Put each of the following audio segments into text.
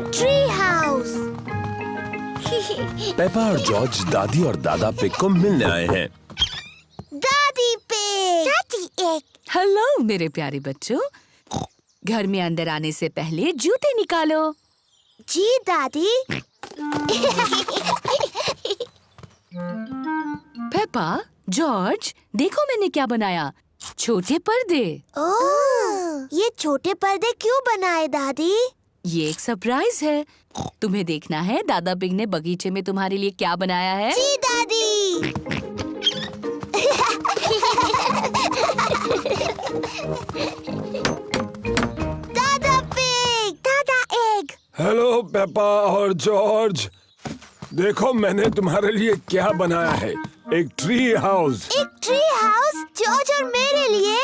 Tree house. Peppa और George दादी और दादा पिग को मिलने आए हैं। दादी पिग, दादी एग। हेलो मेरे प्यारे बच्चों, घर में अंदर आने से पहले जूते निकालो। जी दादी। पेपा, जॉर्ज, देखो मैंने क्या बनाया, छोटे पर्दे। ओह, ये छोटे पर्दे क्यों बनाए दादी? ये एक सरप्राइज है, तुम्हें देखना है दादा पिग ने बगीचे में तुम्हारे लिए क्या बनाया है। जी दादी। दादा पिग, दादा एग। हेलो पेपा और जॉर्ज, देखो मैंने तुम्हारे लिए क्या बनाया है, एक ट्री हाउस। एक ट्री हाउस जॉर्ज और मेरे लिए।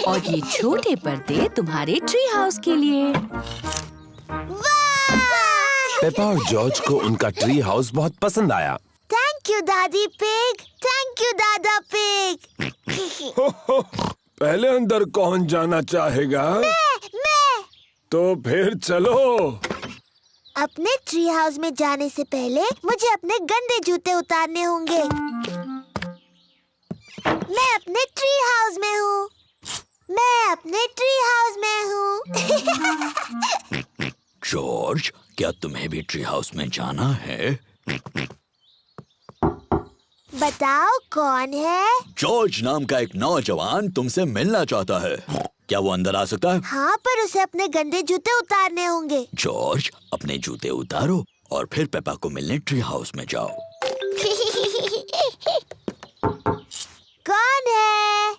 और ये छोटे पर्दे तुम्हारे ट्री हाउस के लिए। वाह! पेपा और जॉर्ज को उनका ट्री हाउस बहुत पसंद आया। थैंक यू दादी पिग, थैंक यू दादा पिग। पहले अंदर कौन जाना चाहेगा? मैं। तो फिर चलो। अपने ट्री हाउस में जाने से पहले मुझे अपने गंदे जूते उतारने होंगे। मैं अपने ट्री हाउस में हूँ। मैं अपने ट्री हाउस में हूँ। जॉर्ज, क्या तुम्हें भी ट्री हाउस में जाना है? बताओ कौन है? जॉर्ज नाम का एक नौजवान तुमसे मिलना चाहता है। क्या वो अंदर आ सकता है? हाँ, पर उसे अपने गंदे जूते उतारने होंगे। जॉर्ज, अपने जूते उतारो और फिर पेपा को मिलने ट्री हाउस में जाओ। कौन है?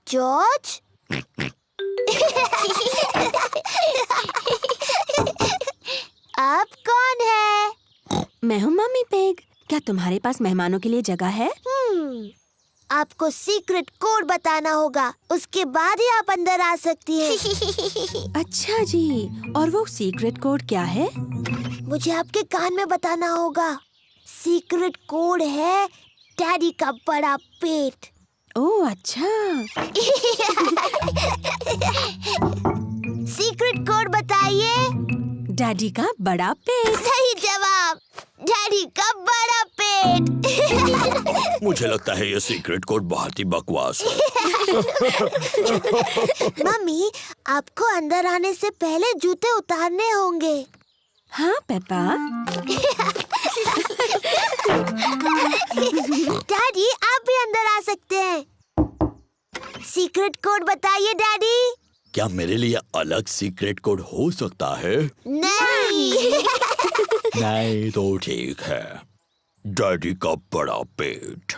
जॉर्ज? अब कौन है? मैं हूँ मम्मी पिग। क्या तुम्हारे पास मेहमानों के लिए जगह है? आपको सीक्रेट कोड बताना होगा, उसके बाद ही आप अंदर आ सकती हैं। अच्छा जी, और वो सीक्रेट कोड क्या है? मुझे आपके कान में बताना होगा। सीक्रेट कोड है डैडी का बड़ा पेट। ओह अच्छा। सीक्रेट कोड बताइए। डैडी का बड़ा पेट। सही जवाब, डैडी का बड़ा पेट। मुझे लगता है ये सीक्रेट कोड बहुत ही बकवास है। मम्मी, आपको अंदर आने से पहले जूते उतारने होंगे। हाँ पेपा। डैडी, आप भी अंदर आ सकते हैं। सीक्रेट कोड बताइए डैडी। क्या मेरे लिए अलग सीक्रेट कोड हो सकता है? नहीं। नहीं तो ठीक है, डैडी का बड़ा पेट।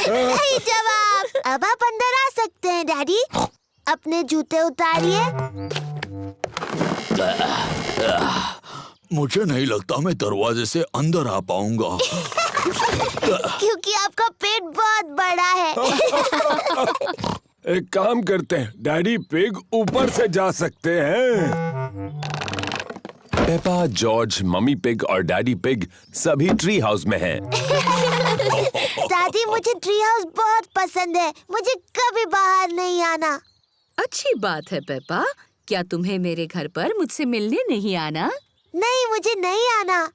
सही जवाब। अब आप अंदर आ सकते हैं डैडी। अपने जूते उतारिए। मुझे नहीं लगता मैं दरवाजे से अंदर आ पाऊंगा। क्योंकि आपका पेट बहुत बड़ा है। एक काम करते हैं, डैडी पिग ऊपर से जा सकते हैं। पेपा, जॉर्ज, मम्मी पिग और डैडी पिग सभी ट्री हाउस में हैं। दादी, मुझे ट्री हाउस बहुत पसंद है। मुझे कभी बाहर नहीं आना। अच्छी बात है पेपा, क्या तुम्हें मेरे घर पर मुझसे मिलने नहीं आना? नहीं, मुझे नहीं आना।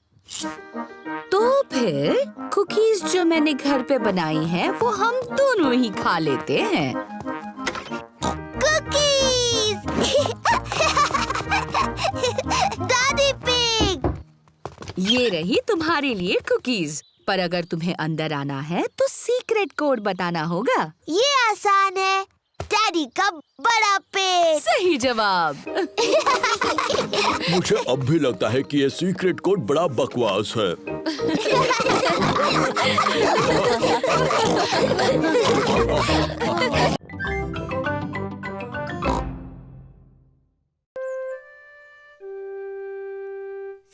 तो फिर कुकीज जो मैंने घर पे बनाई हैं, वो हम दोनों ही खा लेते हैं। कुकीज। दादी पिग। ये रही तुम्हारे लिए कुकीज, पर अगर तुम्हें अंदर आना है तो सीक्रेट कोड बताना होगा। ये आसान है, डैडी का बड़ा पेट। सही जवाब। मुझे अब भी लगता है कि ये सीक्रेट कोड बड़ा बकवास है।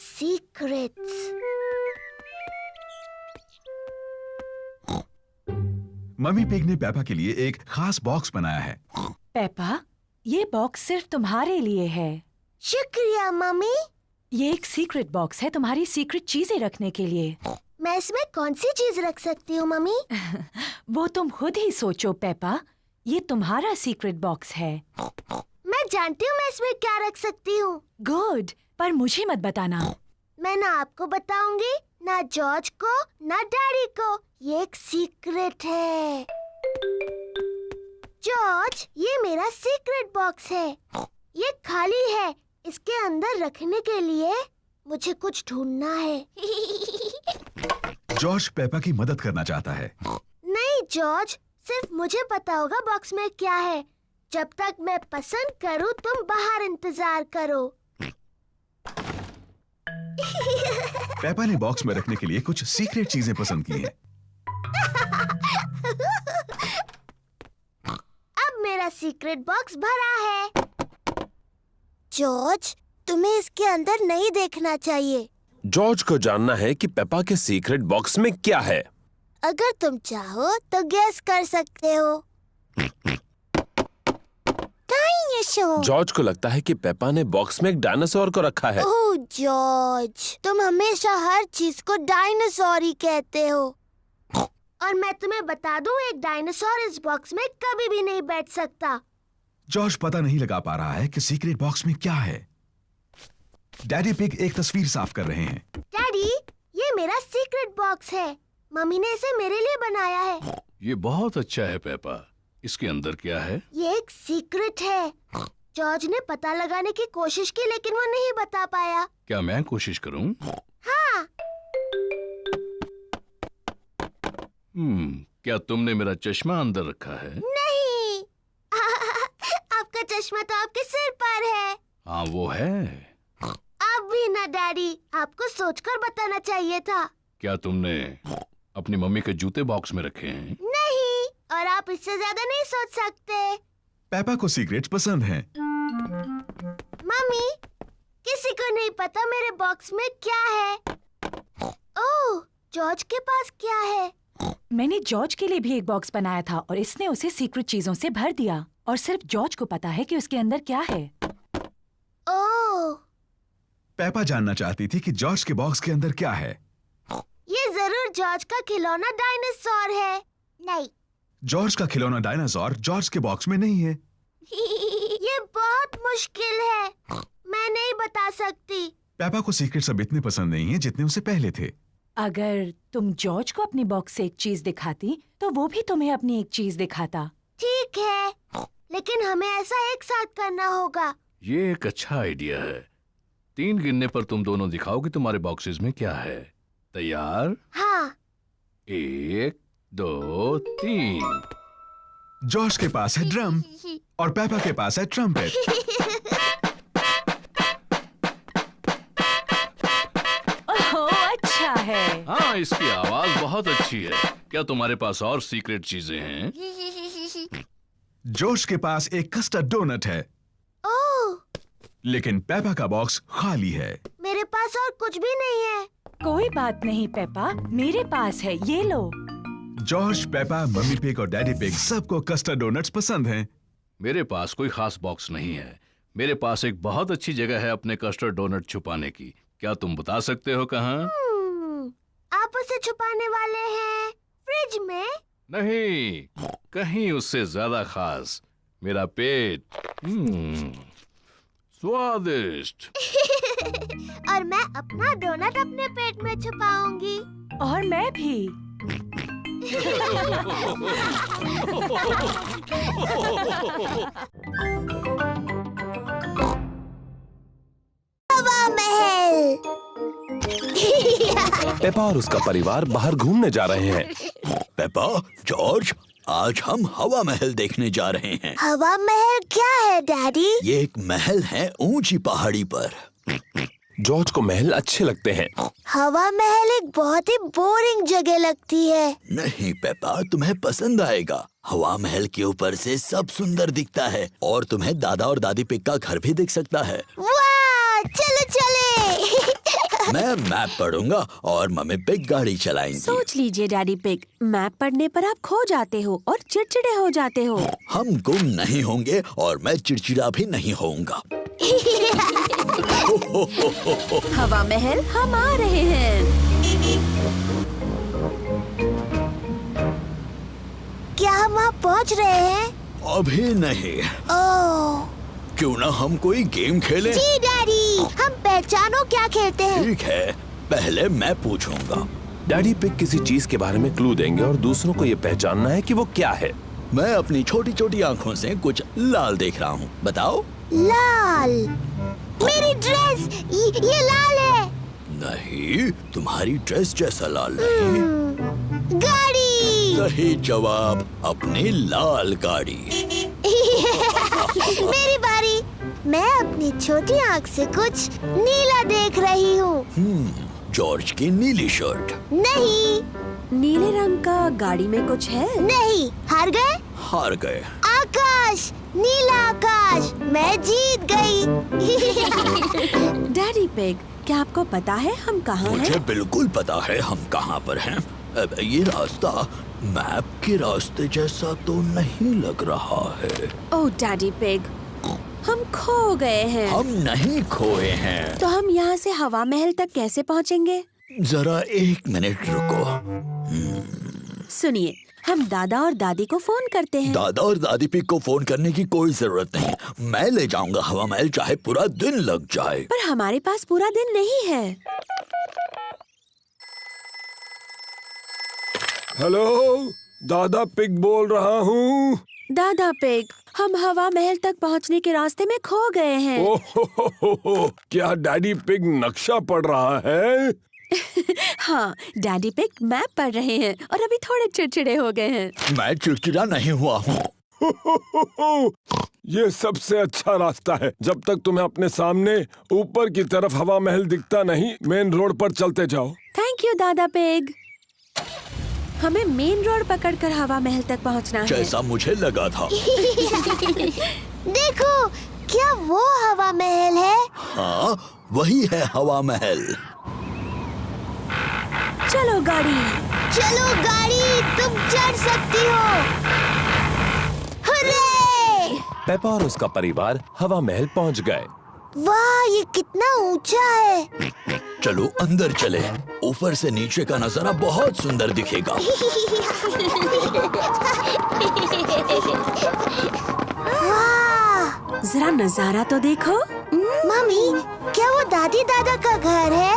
सीक्रेट्स। मम्मी पिग ने पेपा के लिए एक खास बॉक्स बनाया है। पेपा, ये बॉक्स सिर्फ तुम्हारे लिए है। शुक्रिया मम्मी। ये एक सीक्रेट बॉक्स है तुम्हारी सीक्रेट चीजें रखने के लिए। मैं इसमें कौन सी चीज रख सकती हूँ मम्मी? वो तुम खुद ही सोचो पेपा, ये तुम्हारा सीक्रेट बॉक्स है। मैं जानती हूँ मैं इसमें क्या रख सकती हूँ। गुड, पर मुझे मत बताना। मैं ना आपको बताऊंगी, ना जॉर्ज को, ना डैडी को। ये एक सीक्रेट है। जॉर्ज, ये मेरा सीक्रेट बॉक्स है। ये खाली है। इसके अंदर रखने के लिए मुझे कुछ ढूंढना है। जॉर्ज पेपा की मदद करना चाहता है। नहीं जॉर्ज, सिर्फ मुझे पता होगा बॉक्स में क्या है। जब तक मैं पसंद करूं, तुम बाहर इंतजार करो। पेपा ने बॉक्स में रखने के लिए कुछ सीक्रेट चीजें पसंद की हैं। अब मेरा सीक्रेट बॉक्स भरा है। जॉर्ज, तुम्हें इसके अंदर नहीं देखना चाहिए। जॉर्ज को जानना है कि पेपा के सीक्रेट बॉक्स में क्या है। अगर तुम चाहो तो गेस कर सकते हो। डायनासोर। जॉर्ज को लगता है कि पेपा ने बॉक्स में एक डायनासोर को रखा है। ओह जॉर्ज, तुम हमेशा हर चीज को डायनासोर ही कहते हो। और मैं तुम्हें बता दूं, एक डायनासोर इस बॉक्स में कभी भी नहीं बैठ सकता। जॉर्ज पता नहीं लगा पा रहा है कि सीक्रेट बॉक्स में क्या है। डैडी पिग एक तस्वीर साफ कर रहे हैं। डैडी, ये मेरा सीक्रेट बॉक्स है। मम्मी ने इसे मेरे लिए बनाया है। ये बहुत अच्छा है पेपा। इसके अंदर क्या है? ये एक सीक्रेट है। जॉर्ज ने पता लगाने की कोशिश की, लेकिन वो नहीं बता पाया। क्या मैं कोशिश करूं? हाँ। क्या तुमने मेरा चश्मा अंदर रखा है? नहीं। आपका चश्मा तो आपके सिर पर है। हाँ वो है। अब भी ना डैडी, आपको सोचकर बताना चाहिए था। क्या तुमने अपनी मम्मी के जूते बॉक्स में रखे हैं? नहीं, और आप इससे ज्यादा नहीं सोच सकते। पेपा को सीक्रेट्स पसंद हैं। मम्मी, किसी को नहीं पता मेरे बॉक्स में क्या है। ओह, जॉर्ज के पास क्या है? मैंने जॉर्ज के लिए भी एक बॉक्स बनाया था और इसने उसे सीक्रेट चीजों से भर दिया और सिर्फ जॉर्ज को पता है कि उसके अंदर क्या है। ओह, पेपा जानना चाहती थी कि जॉर्ज के बॉक्स के अंदर क्या है। ये जरूर जॉर्ज का खिलौना डायनासोर है। नहीं। जॉर्ज का खिलौना डायनासोर जॉर्ज के बॉक्स में नहीं है। ये बहुत मुश्किल है। मैं नहीं बता सकती। पेपा को सीक्रेट्स अब इतने पसंद नहीं है जितने उसे पहले थे। अगर तुम जॉर्ज को अपनी बॉक्स से एक चीज दिखाती तो वो भी तुम्हें अपनी एक चीज दिखाता। ठीक है, लेकिन हमें ऐसा एक साथ करना होगा। ये एक अच्छा आइडिया है। 3 गिनने पर तुम दोनों दिखाओ कि तुम्हारे बॉक्सेस में क्या है। तैयार? हाँ। 1, 2, 3। जॉर्ज के पास है ड्रम और पेपा के पास है ट्रम्पेट। ओह, अच्छा है। हाँ, इसकी आवाज बहुत अच्छी है। क्या तुम्हारे पास और सीक्रेट चीजें हैं? जॉर्ज के पास एक कस्टर्ड डोनट है, ओह, लेकिन पेपा का बॉक्स खाली है। मेरे पास और कुछ भी नहीं है। कोई बात नहीं पेपा, मेरे पास है, ये लो। जॉर्ज, पेपा, मम्मी पिग और डैडी पिग सबको कस्टर्ड डोनट्स पसंद हैं। मेरे पास कोई खास बॉक्स नहीं है। मेरे पास एक बहुत अच्छी जगह है अपने कस्टर्ड डोनट छुपाने की। क्या तुम बता सकते हो कहाँ? आप उसे छुपाने वाले हैं फ्रिज में? नहीं, कहीं उससे ज्यादा खास। मेरा पेट। स्वादिष्ट। और मैं अपना डोनट अपने पेट में छुपाऊंगी। और मैं भी। हवा महल। पेपा और उसका परिवार बाहर घूमने जा रहे हैं। पेपा, जॉर्ज, आज हम हवा महल देखने जा रहे हैं। हवा महल क्या है डैडी? ये एक महल है ऊंची पहाड़ी पर। जॉर्ज को महल अच्छे लगते हैं। हवा महल एक बहुत ही बोरिंग जगह लगती है। नहीं पेपा, तुम्हें पसंद आएगा। हवा महल के ऊपर से सब सुंदर दिखता है और तुम्हें दादा और दादी पिग का घर भी दिख सकता है। वाह, चलो चले। मैं मैप पढ़ूंगा और मम्मी पिग गाड़ी चलाएंगी। सोच लीजिए डैडी पिग, मैप पढ़ने पर आप खो जाते हो और चिड़चिड़े हो जाते हो। हम गुम नहीं होंगे और मैं चिड़चिड़ा भी नहीं होऊंगा। हवा महल हम आ रहे हैं। क्या हम वहाँ पहुँच रहे हैं? अभी नहीं। ओह, क्यों ना हम कोई गेम खेलें? जी डैडी, हम पहचानो क्या खेलते हैं। ठीक है, पहले मैं पूछूंगा। डैडी पिग किसी चीज के बारे में क्लू देंगे और दूसरों को ये पहचानना है कि वो क्या है। मैं अपनी छोटी छोटी आँखों से कुछ लाल देख रहा हूँ, बताओ। लाल, मेरी ड्रेस, ये लाल है। नहीं, तुम्हारी ड्रेस जैसा लाल नहीं। गाड़ी। सही जवाब, अपनी लाल गाड़ी। मेरी बारी। मैं अपनी छोटी आँख से कुछ नीला देख रही हूँ। जॉर्ज की नीली शर्ट। नहीं। नीले रंग का गाड़ी में कुछ है? नहीं। हार गए? हार गए। आकाश, नीला आकाश, मैं जीत गई। डैडी पिग, क्या आपको पता है हम कहाँ हैं? मुझे बिल्कुल पता है हम कहाँ पर हैं। ये रास्ता मैप के रास्ते जैसा तो नहीं लग रहा है। ओह डैडी पिग, हम खो गए हैं। हम नहीं खोए हैं। तो हम यहाँ से हवा महल तक कैसे पहुँचेंगे? जरा 1 मिनट रुको। सुनिए, हम दादा और दादी को फोन करते हैं। दादा और दादी पिग को फोन करने की कोई जरूरत नहीं। मैं ले जाऊंगा हवा महल, चाहे पूरा दिन लग जाए। पर हमारे पास पूरा दिन नहीं है। हेलो, दादा पिग बोल रहा हूँ। दादा पिग, हम हवा महल तक पहुँचने के रास्ते में खो गए हैं। ओह, क्या डैडी पिग नक्शा पढ़ रहा है? हाँ, डैडी पिग मैप पढ़ रहे हैं और अभी थोड़े चिड़चिड़े हो गए हैं। मैं चिड़चिड़ा नहीं हुआ हूँ। ये सबसे अच्छा रास्ता है। जब तक तुम्हें अपने सामने ऊपर की तरफ हवा महल दिखता नहीं, मेन रोड पर चलते जाओ। थैंक यू दादा पिग। हमें मेन रोड पकड़कर हवा महल तक पहुंचना है। जैसा मुझे लगा था। देखो, क्या वो हवा महल है? हाँ, वही है हवा महल। चलो गाड़ी। चलो गाड़ी, तुम चढ़ सकती हो। हुर्रे! पेपा और उसका परिवार हवा महल पहुंच गए। वाह, ये कितना ऊंचा है। चलो अंदर चले। ऊपर से नीचे का नजारा बहुत सुंदर दिखेगा। वाह! जरा नजारा तो देखो। मम्मी, क्या वो दादी दादा का घर है?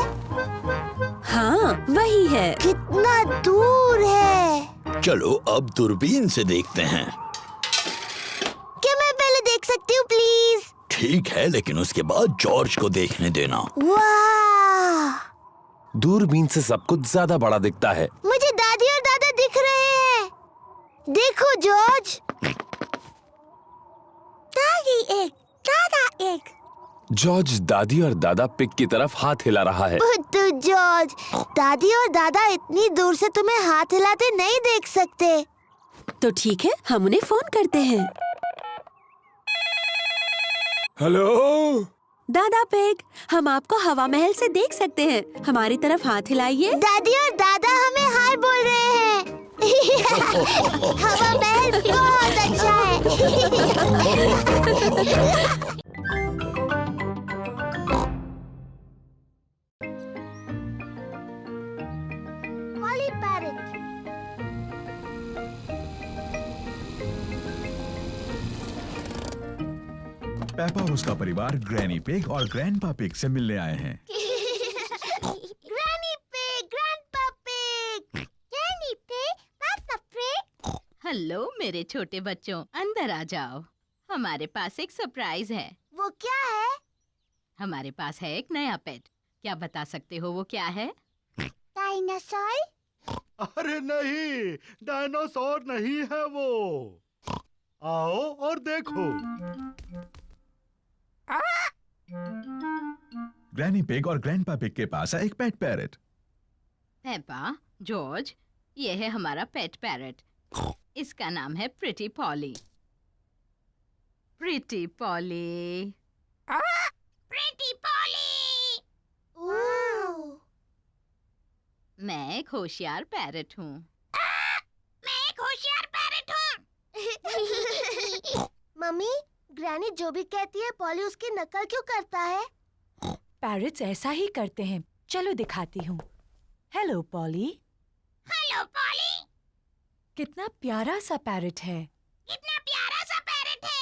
हाँ, वही है। कितना दूर है। चलो अब दूरबीन से देखते हैं। क्या मैं पहले देख सकती हूँ प्लीज? ठीक है, लेकिन उसके बाद जॉर्ज को देखने देना। वाह! दूरबीन से सब कुछ ज्यादा बड़ा दिखता है। मुझे दादी और दादा दिख रहे हैं। देखो जॉर्ज। दादी एक, दादा एक। जॉर्ज दादी और दादा पिग की तरफ हाथ हिला रहा है। बुद्धू जॉर्ज, दादी और दादा इतनी दूर से तुम्हें हाथ हिलाते नहीं देख सकते। तो ठीक है, हम उन्हें फोन करते हैं। हेलो दादा पिग, हम आपको हवा महल से देख सकते हैं। हमारी तरफ हाथ हिलाइए। दादी और दादा हमें हाय बोल रहे हैं। हवा महल बहुत अच्छा है। Polly Parrot। पेपा और उसका परिवार ग्रैनी पिग और ग्रैंडपा पिग से मिलने आए हैं। Granny Pig, Grandpa Pig, Granny Pig, Papa Pig। Hello मेरे छोटे बच्चों, अंदर आ जाओ। हमारे पास एक सरप्राइज है। वो क्या है? हमारे पास है एक नया पेट। क्या बता सकते हो वो क्या है? डायनासोर? अरे नहीं, डायनासोर नहीं है वो। आओ और देखो। ग्रैनी पिग और ग्रैंडपा पिग के पास है एक पेट पैरट। पेपा, जॉर्ज, ये है हमारा पेट पैरट। इसका नाम है pretty poly. Pretty poly. Pretty poly. मैं एक होशियार पैरट हूँ। मैं एक होशियार पैरट हूँ। मम्मी, ग्रैनी जो भी कहती है पॉली उसकी नकल क्यों करता है? पैरट्स ऐसा ही करते हैं। चलो दिखाती हूँ। Hello poly. Hello poly. कितना प्यारा सा पैरट है। कितना प्यारा सा पैरट है।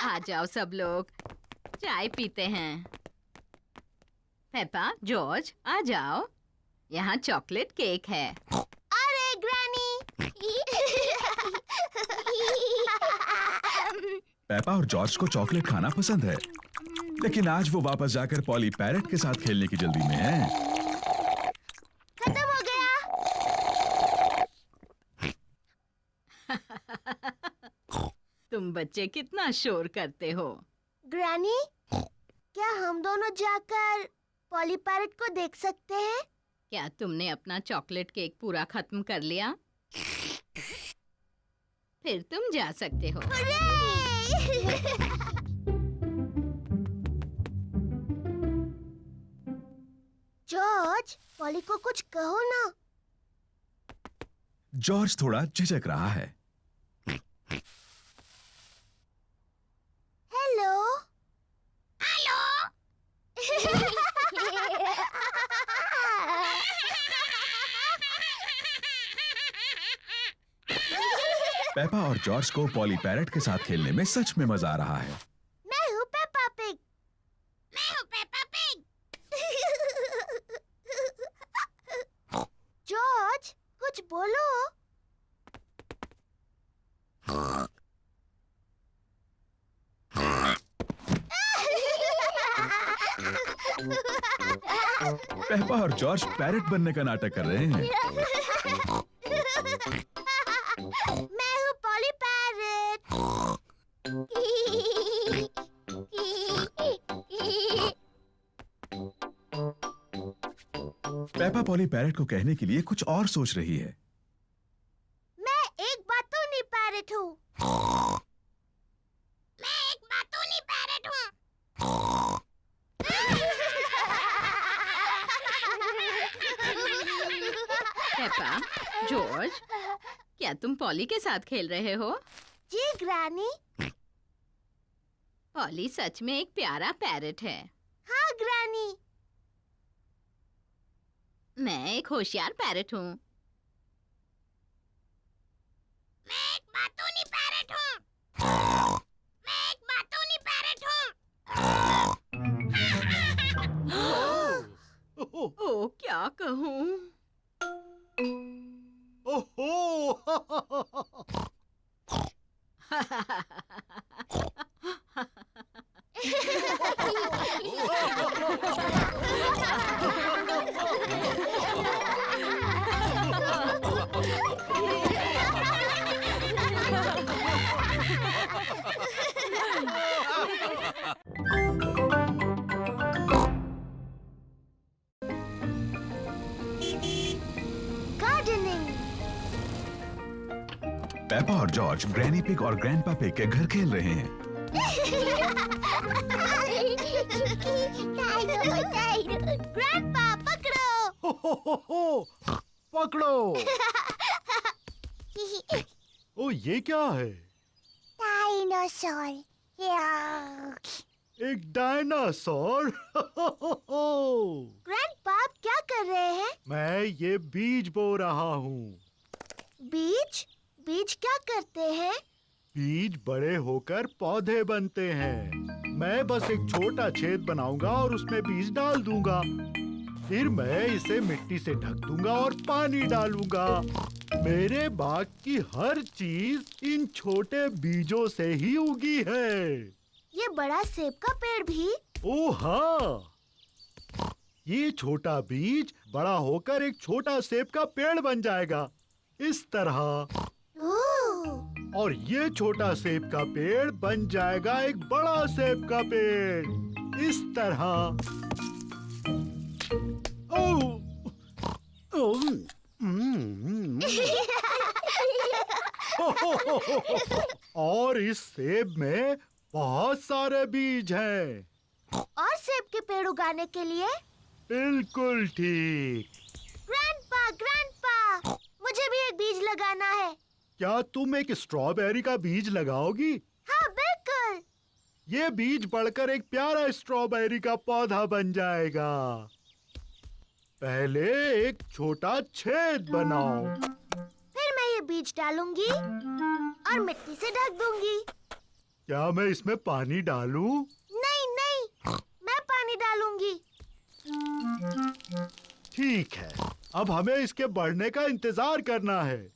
आ जाओ सब लोग, चाय पीते हैं। पेपा, जॉर्ज, आ जाओ, यहाँ चॉकलेट केक है। अरे ग्रैनी। पेपा और जॉर्ज को चॉकलेट खाना पसंद है, लेकिन आज वो वापस जाकर पॉली पैरेट के साथ खेलने की जल्दी में है। खत्म हो गया। तुम बच्चे कितना शोर करते हो। ग्रैनी, क्या हम दोनों जाकर पॉली पैरेट को देख सकते हैं? क्या तुमने अपना चॉकलेट केक पूरा खत्म कर लिया? फिर तुम जा सकते हो। जॉर्ज, पॉली को कुछ कहो ना। जॉर्ज थोड़ा झिझक रहा है। हेलो। हेलो। पेपा और जॉर्ज को पॉली पैरेट के साथ खेलने में सच में मजा आ रहा है। मैं हूँ पेपा पिग। मैं हूँ पेपा पिग। जॉर्ज, कुछ बोलो। पेपा और जॉर्ज पैरेट बनने का नाटक कर रहे हैं। मैं हूँ poly parrot. Peppa poly parrot को कहने के लिए कुछ और सोच रही है। मैं एक बातूनी पैरेट हूँ। मैं एक बातूनी पैरेट हूँ। पेपा, जॉर्ज, क्या तुम पॉली के साथ खेल रहे हो? जी ग्रैनी। पॉली सच में एक प्यारा पैरेट है। हाँ ग्रैनी। मैं एक होशियार पैरेट हूँ। मैं एक बातूनी पैरेट हूँ। मैं एक बातूनी पैरेट हूँ। ओ, क्या कहूँ? ओहो। गार्डनिंग। पेपा और जॉर्ज ग्रैनी पिग और ग्रैंडपा पिग के घर खेल रहे हैं। ग्रैंडपा पकड़ो। पकड़ो। ओ, ये क्या है? डायनासोर। एक डायनासोर। ग्रैंडपा आप क्या कर रहे हैं? मैं ये बीज बो रहा हूँ। बीज? बीज क्या करते हैं? बीज बड़े होकर पौधे बनते हैं। मैं बस एक छोटा छेद बनाऊंगा और उसमें बीज डाल दूंगा। फिर मैं इसे मिट्टी से ढक दूंगा और पानी डालूंगा। मेरे बाग की हर चीज इन छोटे बीजों से ही उगी है। ये बड़ा सेब का पेड़ भी? ओह हाँ, ये छोटा बीज बड़ा होकर एक छोटा सेब का पेड़ बन जाएगा, इस तरह। और ये छोटा सेब का पेड़ बन जाएगा एक बड़ा सेब का पेड़, इस तरह। और इस सेब में बहुत सारे बीज हैं। और सेब के पेड़ उगाने के लिए? बिल्कुल ठीक। ग्रैंडपा, ग्रैंडपा, मुझे भी एक बीज लगाना है। क्या तुम एक स्ट्रॉबेरी का बीज लगाओगी? हाँ बिल्कुल। ये बीज बढ़कर एक प्यारा स्ट्रॉबेरी का पौधा बन जाएगा। पहले एक छोटा छेद बनाओ। फिर मैं ये बीज डालूंगी और मिट्टी से ढक दूंगी। क्या मैं इसमें पानी डालूं? नहीं नहीं, मैं पानी डालूंगी। ठीक है, अब हमें इसके बढ़ने का इंतजार करना है।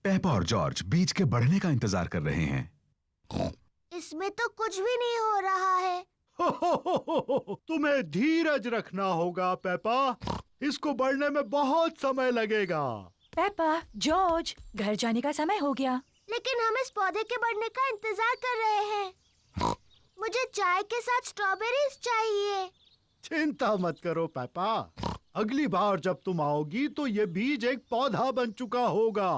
पेपा और जॉर्ज बीज के बढ़ने का इंतजार कर रहे हैं। इसमें तो कुछ भी नहीं हो रहा है। तुम्हें धीरज रखना होगा पेपा, इसको बढ़ने में बहुत समय लगेगा। पेपा, जॉर्ज, घर जाने का समय हो गया। लेकिन हम इस पौधे के बढ़ने का इंतजार कर रहे हैं। मुझे चाय के साथ स्ट्रॉबेरीज चाहिए। चिंता मत करो पेपा, अगली बार जब तुम आओगी तो ये बीज एक पौधा बन चुका होगा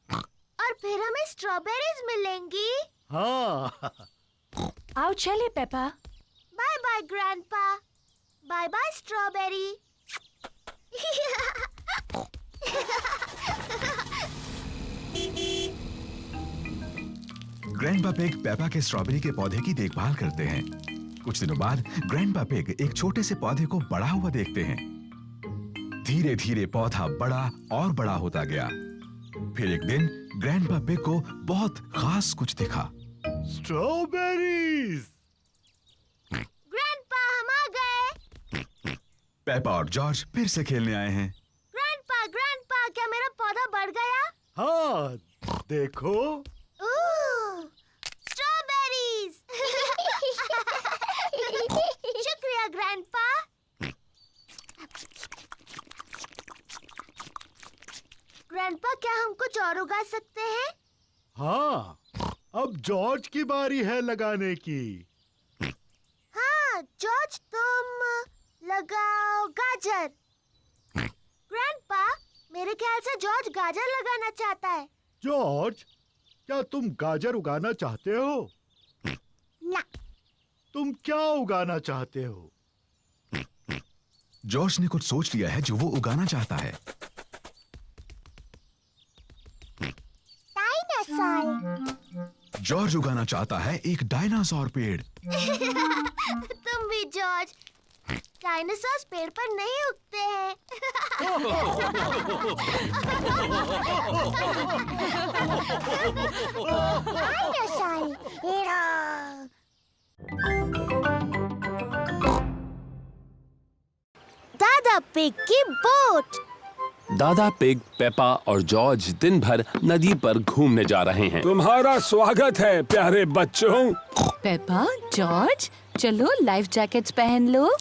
और फिर हमें स्ट्रॉबेरीज मिलेंगी। हाँ। आओ चले Peppa. Bye bye grandpa. Bye bye strawberry. Grandpa pig Peppa के स्ट्रॉबेरी के पौधे की देखभाल करते हैं। कुछ दिनों बाद ग्रैंडपा पिग एक छोटे से पौधे को बड़ा हुआ देखते हैं। धीरे धीरे पौधा बड़ा और बड़ा होता गया। फिर एक दिन ग्रैंडपा पिग को बहुत खास कुछ दिखा। स्ट्रॉबेरीज। ग्रैंडपा, हम आ गए। पेपा और जॉर्ज फिर से खेलने आए हैं। ग्रैंडपा, क्या मेरा पौधा बढ़ गया? हाँ, देखो। स्ट्रॉबेरीज। शुक्रिया ग्रैंडपा। ग्रैंडपा, क्या हम कुछ और उगा सकते हैं? हाँ, अब जॉर्ज की बारी है लगाने की। हाँ, जॉर्ज, तुम लगाओ गाजर। ग्रैंडपा, मेरे ख्याल से जॉर्ज गाजर लगाना चाहता है। जॉर्ज, क्या तुम गाजर उगाना चाहते हो? ना। तुम क्या उगाना चाहते हो? जॉर्ज ने कुछ सोच लिया है जो वो उगाना चाहता है। डायनासोर। जॉर्ज उगाना चाहता है एक डायनासोर पेड़। तुम भी जॉर्ज। डायनासोर पेड़ पर नहीं उगते हैं। दादा पिग की बोट। दादा पिग, पेपा और जॉर्ज दिन भर नदी पर घूमने जा रहे हैं। तुम्हारा स्वागत है प्यारे बच्चों। पेपा, जॉर्ज, चलो लाइफ जैकेट्स पहन लो।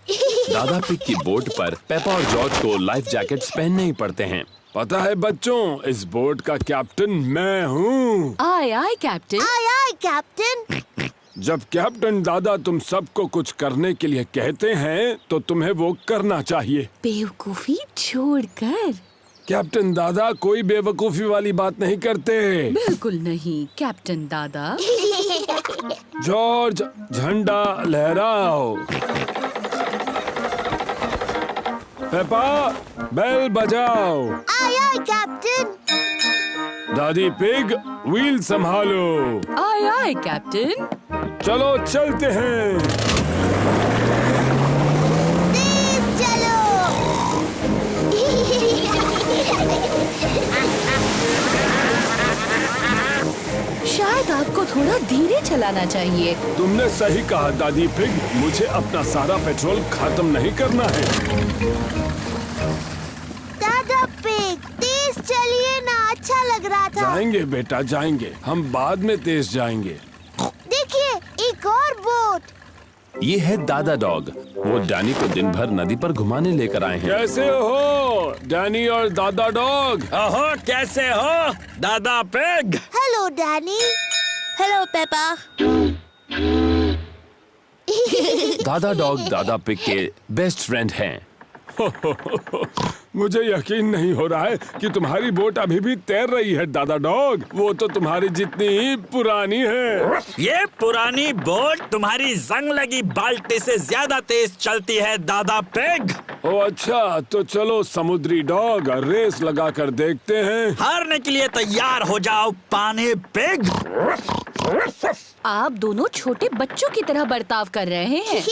दादा पिग की बोट पर पेपा और जॉर्ज को लाइफ जैकेट्स पहनने ही पड़ते हैं। पता है बच्चों, इस बोट का कैप्टन मैं हूँ। आय आय कैप्टन। आय आय कैप्टन। जब कैप्टन दादा तुम सबको कुछ करने के लिए कहते हैं तो तुम्हें वो करना चाहिए। बेवकूफी छोड़कर। कैप्टन दादा कोई बेवकूफी वाली बात नहीं करते। बिल्कुल नहीं कैप्टन दादा। जॉर्ज, झंडा लहराओ। पेपा, बेल बजाओ। आय आय कैप्टन। दादी पिग, व्हील संभालो। आय आय कैप्टन। चलो चलते हैं। तेज चलो। शायद आपको थोड़ा धीरे चलाना चाहिए। तुमने सही कहा दादी पिग, मुझे अपना सारा पेट्रोल खत्म नहीं करना है। दादा पिग, तेज चलिए ना, अच्छा लग रहा था। जाएंगे बेटा जाएंगे, हम बाद में तेज जाएंगे। देखिए, एक और बोट। ये है दादा डॉग। वो डैनी को दिन भर नदी पर घुमाने लेकर आए हैं। कैसे हो डैनी और दादा डॉग? ओहो, कैसे हो दादा pig? Hello Danny. Hello Peppa. दादा डॉग दादा पिग के बेस्ट फ्रेंड हैं। मुझे यकीन नहीं हो रहा है कि तुम्हारी बोट अभी भी तैर रही है दादा डॉग। वो तो तुम्हारी जितनी ही पुरानी है। ये पुरानी बोट तुम्हारी जंग लगी बाल्टी से ज्यादा तेज चलती है दादा पिग। ओ अच्छा, तो चलो समुद्री डॉग, रेस लगा कर देखते हैं। हारने के लिए तैयार हो जाओ पानी पिग। आप दोनों छोटे बच्चों की तरह बर्ताव कर रहे हैं।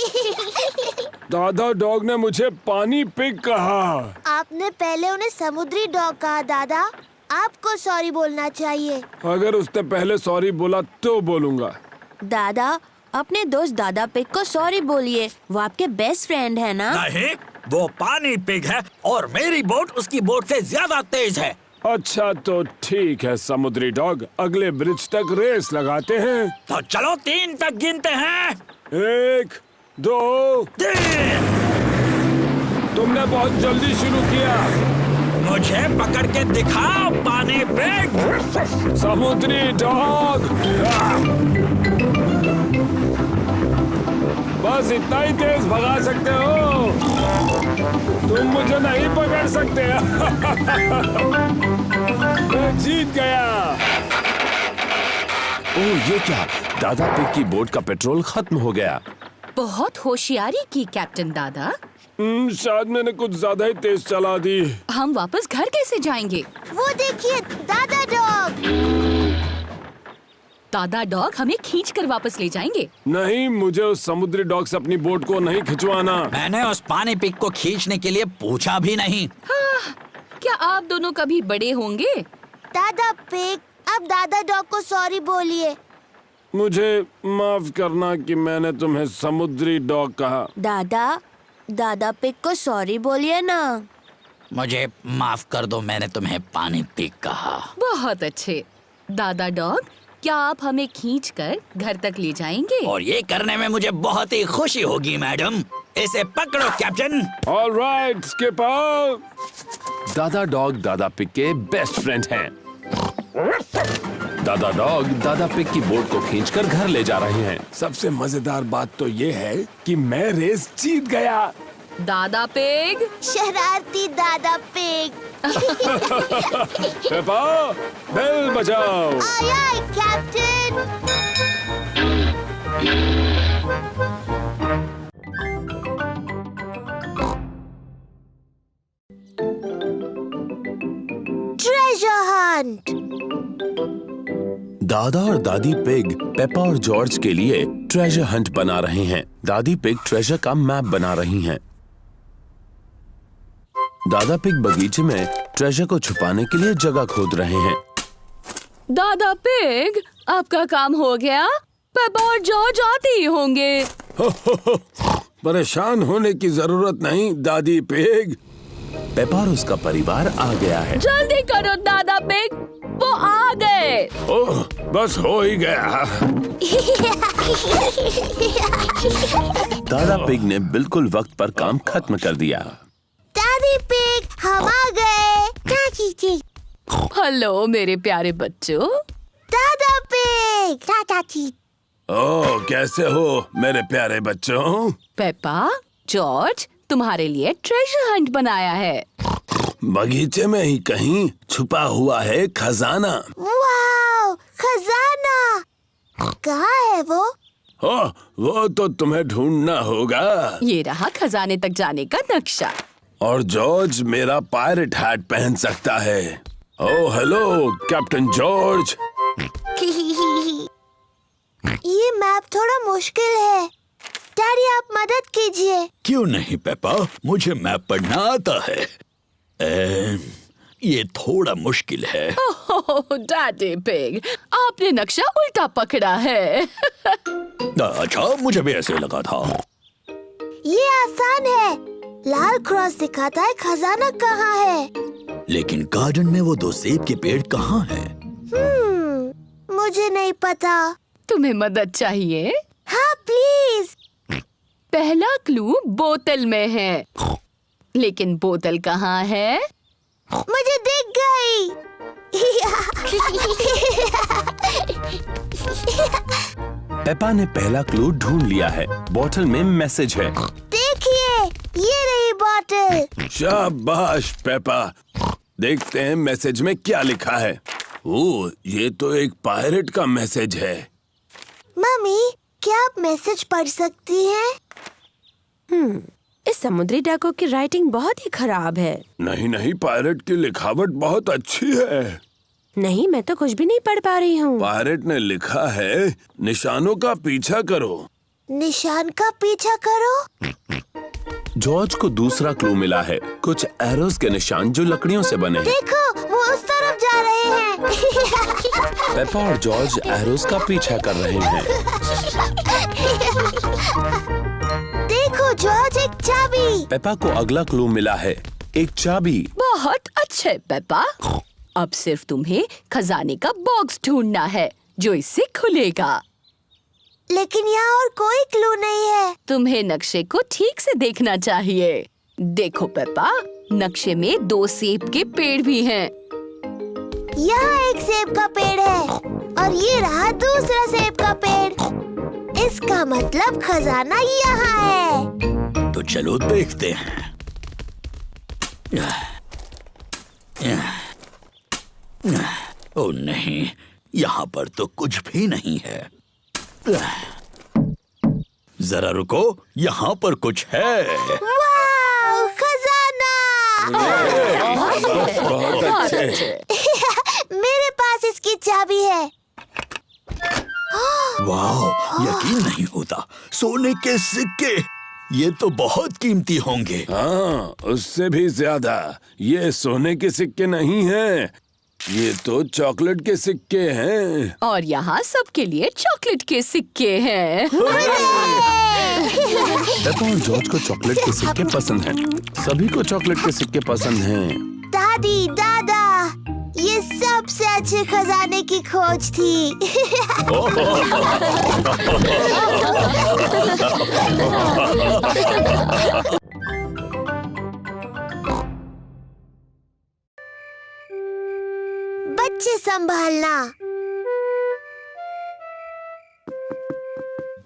दादा डॉग ने मुझे पानी पिग कहा। आपने पहले उन्हें समुद्री डॉग कहा दादा। आपको सॉरी बोलना चाहिए। अगर उसने पहले सॉरी बोला तो बोलूँगा। दादा, अपने दोस्त दादा पिग को सॉरी बोलिए। वो आपके बेस्ट फ्रेंड है ना? नहीं, वो पानी पिग है और मेरी बोट उसकी बोट से ज्यादा तेज है। अच्छा तो ठीक है समुद्री डॉग, अगले ब्रिज तक रेस लगाते हैं। तो चलो 3 तक गिनते हैं। 1, 2, 3। तुमने बहुत जल्दी शुरू किया। मुझे पकड़ के दिखाओ पानी पिग। समुद्री डॉग। बस इतना ही तेज भगा सकते हो, तुम मुझे नहीं पकड़ सकते। मैं जीत गया। ओह ये क्या, दादा पिग की बोट का पेट्रोल खत्म हो गया। बहुत होशियारी की कैप्टन दादा। शायद मैंने कुछ ज्यादा ही तेज चला दी। हम वापस घर कैसे जाएंगे? वो देखिए दादा डॉग। दादा डॉग हमें खींच कर वापस ले जाएंगे। नहीं, मुझे उस समुद्री डॉग से अपनी बोट को नहीं खिंचवाना। मैंने उस पानी पिग को खींचने के लिए पूछा भी नहीं। क्या आप दोनों कभी बड़े होंगे? दादा पिग, अब दादा डॉग को सॉरी बोलिए। मुझे माफ करना कि मैंने तुम्हें समुद्री डॉग कहा। दादा पिग को सॉरी बोलिए ना। मुझे माफ कर दो, मैंने तुम्हें पानी पिग कहा। बहुत अच्छे। दादा डॉग, क्या आप हमें खींचकर घर तक ले जाएंगे? और ये करने में मुझे बहुत ही खुशी होगी मैडम। इसे पकड़ो कैप्टन। Alright skipper. दादा डॉग दादा पिग के बेस्ट फ्रेंड हैं। दादा डॉग दादा पिग की बोट को खींचकर घर ले जा रहे हैं। सबसे मजेदार बात तो ये है कि मैं रेस जीत गया। दादा पिग, शरारती दादा पिग। पेपा, बेल बजाओ। आय आय कैप्टन। Treasure Hunt. दादा और दादी पिग पेपा और जॉर्ज के लिए ट्रेजर हंट बना रहे हैं। दादी पिग ट्रेजर का मैप बना रही हैं। दादा पिग बगीचे में ट्रेजर को छुपाने के लिए जगह खोद रहे हैं। दादा पिग, आपका काम हो गया। पेपा और जॉर्ज आते ही होंगे। परेशान होने की जरूरत नहीं दादी पिग। पेपा और उसका परिवार आ गया है। जल्दी करो दादा पिग, वो आ गए। ओह, बस हो ही गया। दादा पिग ने बिल्कुल वक्त पर काम खत्म कर दिया। दादी पिग, हम आ गए। चाची। हेलो मेरे प्यारे बच्चों। दादा पिग। चाची। ओह, कैसे हो मेरे प्यारे बच्चों? पेपा, जॉर्ज, तुम्हारे लिए ट्रेजर हंट बनाया है। बगीचे में ही कहीं छुपा हुआ है खजाना। वाओ, खजाना। कहाँ है वो? ओह, वो तो तुम्हें ढूंढना होगा। ये रहा खजाने तक जाने का नक्शा। और जॉर्ज मेरा पायरेट हैट पहन सकता है। Oh hello captain George. ये मैप थोड़ा मुश्किल है। डैडी आप मदद कीजिए। क्यों नहीं पेपा, मुझे मैप पढ़ना आता है। ये थोड़ा मुश्किल है। ओह डैडी पिग, आपने नक्शा उल्टा पकड़ा है। अच्छा, मुझे भी ऐसे लगा था। ये आसान है। लाल क्रॉस दिखाता है खजाना कहाँ है। लेकिन गार्डन में वो 2 सेब के पेड़ कहाँ हैं? मुझे नहीं पता। तुम्हें मदद चाहिए? हाँ प्लीज। पहला क्लू बोतल में है, लेकिन बोतल कहाँ है? मुझे दिख गई। पेपा ने पहला क्लू ढूंढ लिया है। बोतल में मैसेज है। देखिए, ये रही बोतल। शाबाश पेपा। देखते हैं मैसेज में क्या लिखा है। ओह, ये तो एक पायरेट का मैसेज है। मम्मी, क्या आप मैसेज पढ़ सकती हैं? इस समुद्री डाकू की राइटिंग बहुत ही खराब है। नहीं नहीं, पायरेट की लिखावट बहुत अच्छी है। नहीं, मैं तो कुछ भी नहीं पढ़ पा रही हूँ। पायरेट ने लिखा है, निशानों का पीछा करो। निशान का पीछा करो। जॉर्ज को दूसरा क्लू मिला है, कुछ एरोस के निशान जो लकड़ियों से बने हैं। देखो, वो उस तरफ जा रहे हैं। पेपा और जॉर्ज एरोस का पीछा कर रहे हैं। देखो जॉर्ज, एक चाबी। पेपा को अगला क्लू मिला है, एक चाबी। बहुत अच्छे पेपा। अब सिर्फ तुम्हें खजाने का बॉक्स ढूंढना है जो इससे खुलेगा। लेकिन यहाँ और कोई क्लू नहीं है। तुम्हें नक्शे को ठीक से देखना चाहिए। देखो पेपा, नक्शे में 2 सेब के पेड़ भी हैं। यहाँ एक सेब का पेड़ है और ये रहा दूसरा सेब का पेड़। इसका मतलब खजाना यहाँ है। तो चलो देखते हैं। ओ नहीं, यहाँ पर तो कुछ भी नहीं है। जरा रुको, यहाँ पर कुछ है। वाव, खजाना! बहुत अच्छे। मेरे पास इसकी चाबी है। वाह, यकीन नहीं होता, सोने के सिक्के। ये तो बहुत कीमती होंगे। हाँ, उससे भी ज्यादा। ये सोने के सिक्के नहीं हैं, ये तो चॉकलेट के सिक्के हैं। और यहाँ सबके लिए चॉकलेट के सिक्के हैं। पेपा और जॉर्ज को चॉकलेट के सिक्के पसंद हैं। सभी को चॉकलेट के सिक्के पसंद हैं। दादी, दादा, ये सबसे अच्छे खजाने की खोज थी। बच्चे संभालना।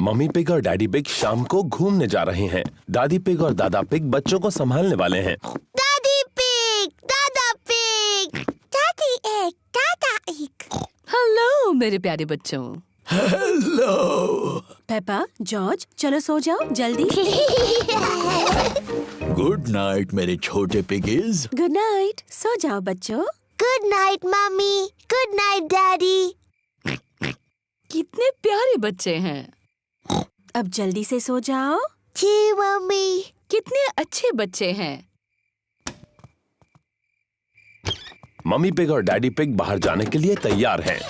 मम्मी पिग और डैडी पिग शाम को घूमने जा रहे हैं। दादी पिग और दादा पिग बच्चों को संभालने वाले हैं। दादी पिग, दादा पिग, दादी एक, दादा एक। हेलो मेरे प्यारे बच्चों। हेलो। पेपा, जॉर्ज, चलो सो जाओ जल्दी। गुड नाइट मेरे छोटे पिगीज। गुड नाइट, सो जाओ बच्चों। Good night mummy, good night daddy. कितने प्यारे बच्चे हैं। अब जल्दी से सो जाओ। जी मम्मी। कितने अच्छे बच्चे हैं। मम्मी पिग और डैडी पिग बाहर जाने के लिए तैयार हैं।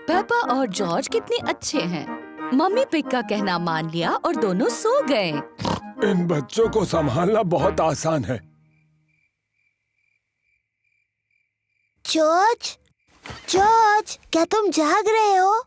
पेपा और जॉर्ज कितने अच्छे हैं। मम्मी पिग का कहना मान लिया और दोनों सो गए। इन बच्चों को संभालना बहुत आसान है। जॉर्ज, जॉर्ज, क्या तुम जाग रहे हो?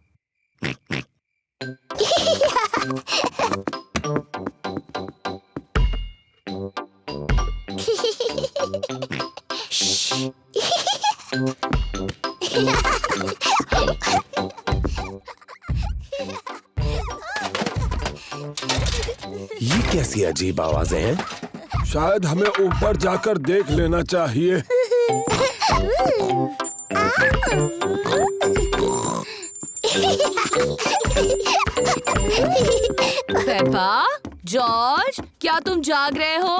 ये कैसी अजीब आवाजें हैं? शायद हमें ऊपर जाकर देख लेना चाहिए। पेपा, जॉर्ज, क्या तुम जाग रहे हो?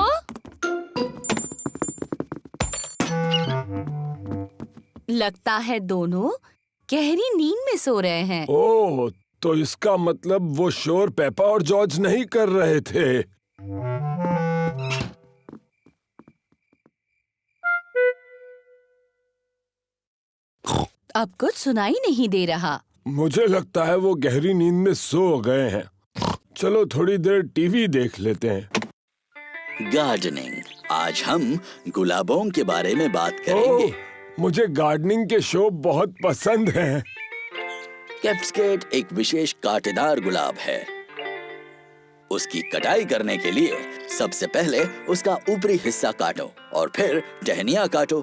लगता है दोनों गहरी नींद में सो रहे हैं। ओह, तो इसका मतलब वो शोर पेपा और जॉर्ज नहीं कर रहे थे। अब कुछ सुनाई नहीं दे रहा। मुझे लगता है वो गहरी नींद में सो गए हैं। चलो थोड़ी देर टीवी देख लेते हैं। गार्डनिंग। आज हम गुलाबों के बारे में बात करेंगे। मुझे गार्डनिंग के शो बहुत पसंद हैं। कैप्सकेट एक विशेष कांटेदार गुलाब है। उसकी कटाई करने के लिए सबसे पहले उसका ऊपरी हिस्सा काटो और फिर टहनियाँ काटो।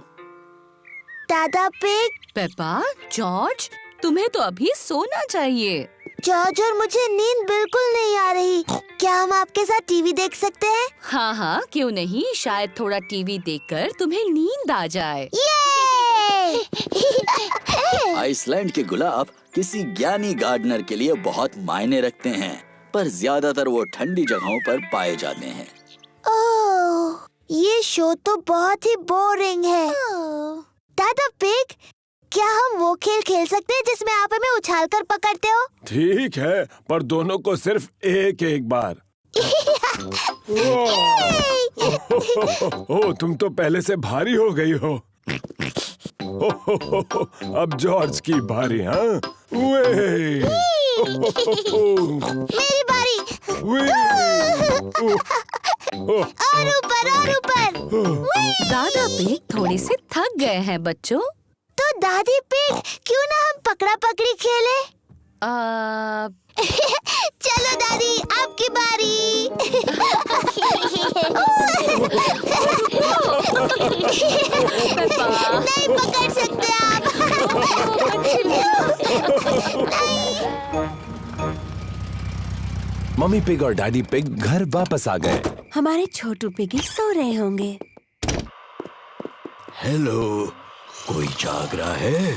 दादा पिग, पेपा, जॉर्ज, तुम्हें तो अभी सोना चाहिए। जॉर्ज और मुझे नींद बिल्कुल नहीं आ रही। क्या हम आपके साथ टीवी देख सकते हैं? हाँ हाँ, क्यों नहीं। शायद थोड़ा टीवी देखकर तुम्हें नींद आ जाए। आइसलैंड के गुलाब किसी ज्ञानी गार्डनर के लिए बहुत मायने रखते हैं, पर ज्यादातर वो ठंडी जगहों पर पाए जाते हैं। ओह, ये शो तो बहुत ही बोरिंग है। दादा पिग, क्या हम वो खेल खेल सकते हैं जिसमें आप हमें उछाल कर पकड़ते हो? ठीक है, पर दोनों को सिर्फ एक एक बार। ओ, तुम तो पहले से भारी हो गई हो। अब जॉर्ज की बारी। हाँ, मेरी बारी। और ऊपर और ऊपर। दादा पिग थोड़े से थक गए हैं बच्चों। तो दादी पिग, क्यों ना हम पकड़ा पकड़ी खेले? चलो दादी, आपकी बारी। नहीं पकड़ सकते आप। मम्मी पिग और डैडी पिग घर वापस आ गए। हमारे छोटू पिगी सो रहे होंगे। हेलो, कोई जाग रहा है?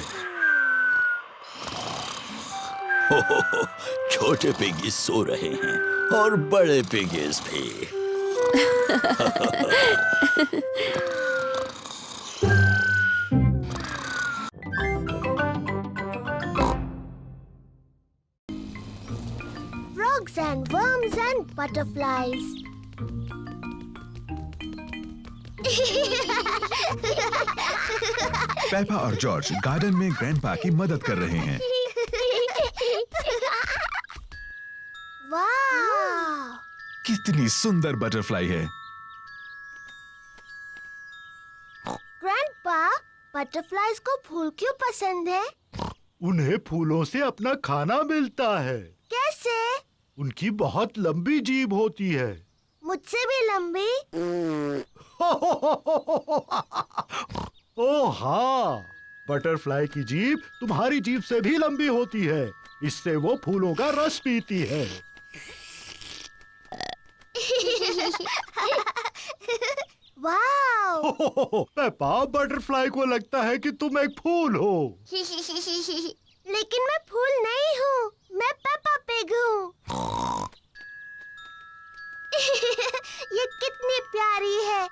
छोटे पिगीज सो रहे हैं और बड़े पिगीज भी। Frogs and worms and butterflies. Peppa और जॉर्ज गार्डन में ग्रैंडपा की मदद कर रहे हैं। वाह! कितनी सुंदर बटरफ्लाई है। ग्रैंडपा, बटरफ्लाइज को फूल क्यों पसंद है? उन्हें फूलों से अपना खाना मिलता है। कैसे? उनकी बहुत लंबी जीभ होती है। मुझसे भी लंबी? ओह हाँ, बटरफ्लाई की जीभ तुम्हारी जीभ से भी लंबी होती है। इससे वो फूलों का रस पीती है। वाओ! पेपा, बटरफ्लाई को लगता है कि तुम एक फूल हो। लेकिन मैं फूल नहीं हूँ, मैं पेपा पिग हूँ। ये कितनी प्यारी है।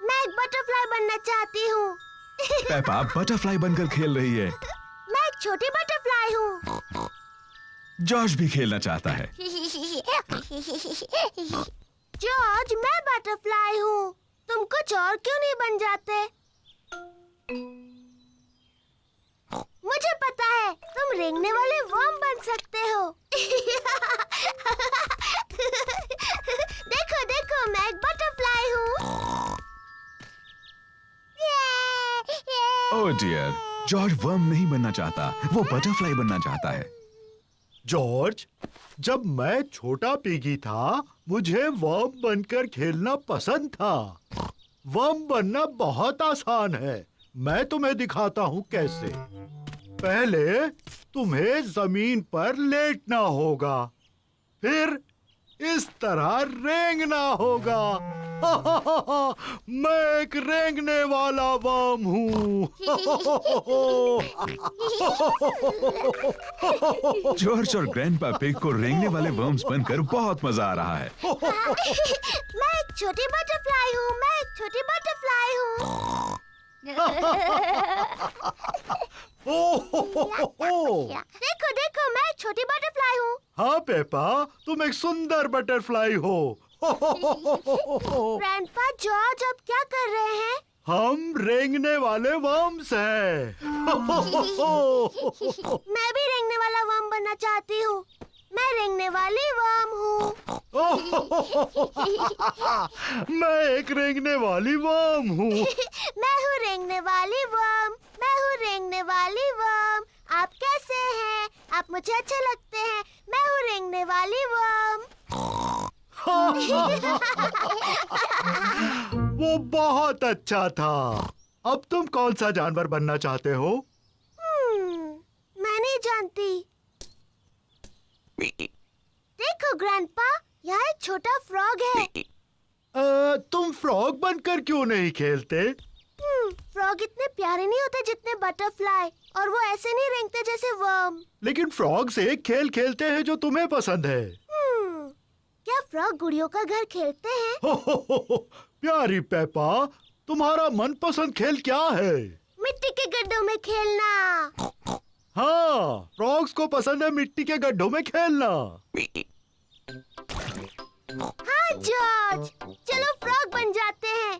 मैं एक बटरफ्लाई बनना चाहती हूँ। पेपा बटरफ्लाई बनकर खेल रही है। मैं एक छोटी बटरफ्लाई हूँ। जॉर्ज भी खेलना चाहता है। जॉर्ज, मैं बटरफ्लाई हूँ। तुम कुछ और क्यों नहीं बन जाते? मुझे पता है, तुम रेंगने वाले वर्म बन सकते हो। देखो देखो, मैं एक बटरफ्लाई हूँ। ओह डियर, जॉर्ज वर्म नहीं बनना चाहता, वो बटरफ्लाई बनना चाहता है। जॉर्ज, जब मैं छोटा पिगी था, मुझे वर्म बनकर खेलना पसंद था। वर्म बनना बहुत आसान है। मैं तुम्हें दिखाता हूँ कैसे। पहले तुम्हें जमीन पर लेटना होगा, फिर इस तरह रेंगना होगा। मैं एक रेंगने वाला वर्म हूँ। जॉर्ज और ग्रैंडपा पिग को रेंगने वाले वर्म्स बनकर बहुत मजा आ रहा है। मैं एक छोटी बटरफ्लाई हूँ। मैं एक छोटी बटरफ्लाई हूँ। देखो देखो, मैं एक छोटी बटरफ्लाई हूँ। हाँ पेपा, तुम एक सुंदर बटरफ्लाई हो। ग्रैंडपा, जॉर्ज अब क्या कर रहे हैं? हम रेंगने वाले वर्म्स हैं। मैं भी रेंगने वाला वर्म बनना चाहती हूँ। मैं रेंगने वाली वर्म हूँ। मैं एक रेंगने वाली वर्म हूँ। मैं हूँ रेंगने वाली वर्म। मैं हूँ रेंगने वाली वर्म। आप कैसे हैं? आप मुझे अच्छे लगते हैं। मैं हूँ रेंगने वाली वर्म। वो बहुत अच्छा था। अब तुम कौन सा जानवर बनना चाहते हो? मैं नहीं जानती। देखो ग्रैंडपा, यहाँ एक छोटा फ्रॉग है। तुम फ्रॉग बनकर क्यों नहीं खेलते? फ्रॉग इतने प्यारे नहीं होते जितने बटरफ्लाई, और वो ऐसे नहीं रेंगते जैसे वर्म। लेकिन फ्रॉग्स एक खेल खेलते हैं जो तुम्हें पसंद है। क्या फ्रॉग गुड़ियों का घर खेलते हैं? प्यारी पेपा, तुम्हारा मनपसंद खेल क्या है? मिट्टी के गड्ढों में खेलना। हाँ, फ्रॉग्स को पसंद है मिट्टी के गड्ढों में खेलना। हाँ जॉर्ज, चलो फ्रॉग बन जाते हैं।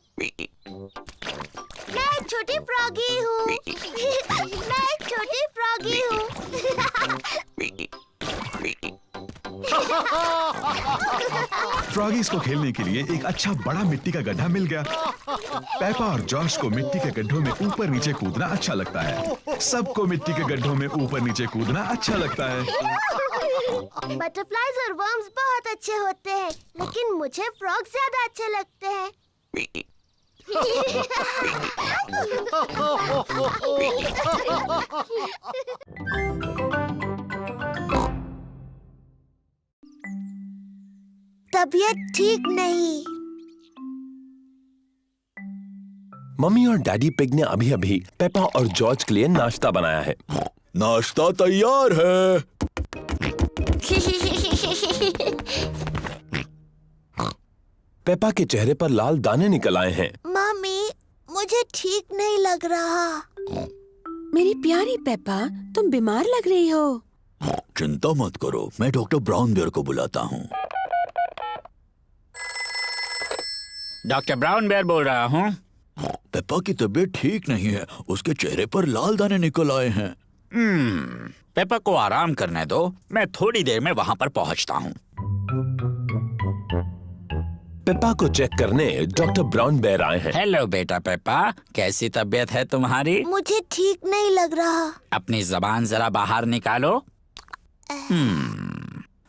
मैं एक छोटी फ्रॉगी हूँ। मैं एक छोटी फ्रॉगी हूँ। फ्रॉगीज को खेलने के लिए एक अच्छा बड़ा मिट्टी का गड्ढा मिल गया। पेपा और जॉर्ज को मिट्टी के गड्ढों में ऊपर नीचे कूदना अच्छा लगता है। सबको मिट्टी के गड्ढों में ऊपर नीचे कूदना अच्छा लगता है। बटरफ्लाइज और वर्म्स बहुत अच्छे होते हैं, लेकिन मुझे फ्रॉग ज्यादा अच्छे लगते हैं। तबीयत ठीक नहीं। मम्मी और डैडी पिग ने अभी अभी पेपा और जॉर्ज के लिए नाश्ता बनाया है। नाश्ता तैयार है। पेपा के चेहरे पर लाल दाने निकल आए हैं। मम्मी, मुझे ठीक नहीं लग रहा। मेरी प्यारी पेपा, तुम बीमार लग रही हो। चिंता मत करो, मैं डॉक्टर ब्राउन बेयर को बुलाता हूँ। डॉक्टर ब्राउन बेयर बोल रहा हूँ। पेपा की तबीयत ठीक नहीं है, उसके चेहरे पर लाल दाने निकल आए हैं। पेपा को आराम करने दो, मैं थोड़ी देर में वहाँ पर पहुँचता हूँ। पेपा को चेक करने डॉक्टर ब्राउन बेयर आए हैं। हेलो बेटा पेपा, कैसी तबीयत है तुम्हारी? मुझे ठीक नहीं लग रहा। अपनी जबान जरा बाहर निकालो।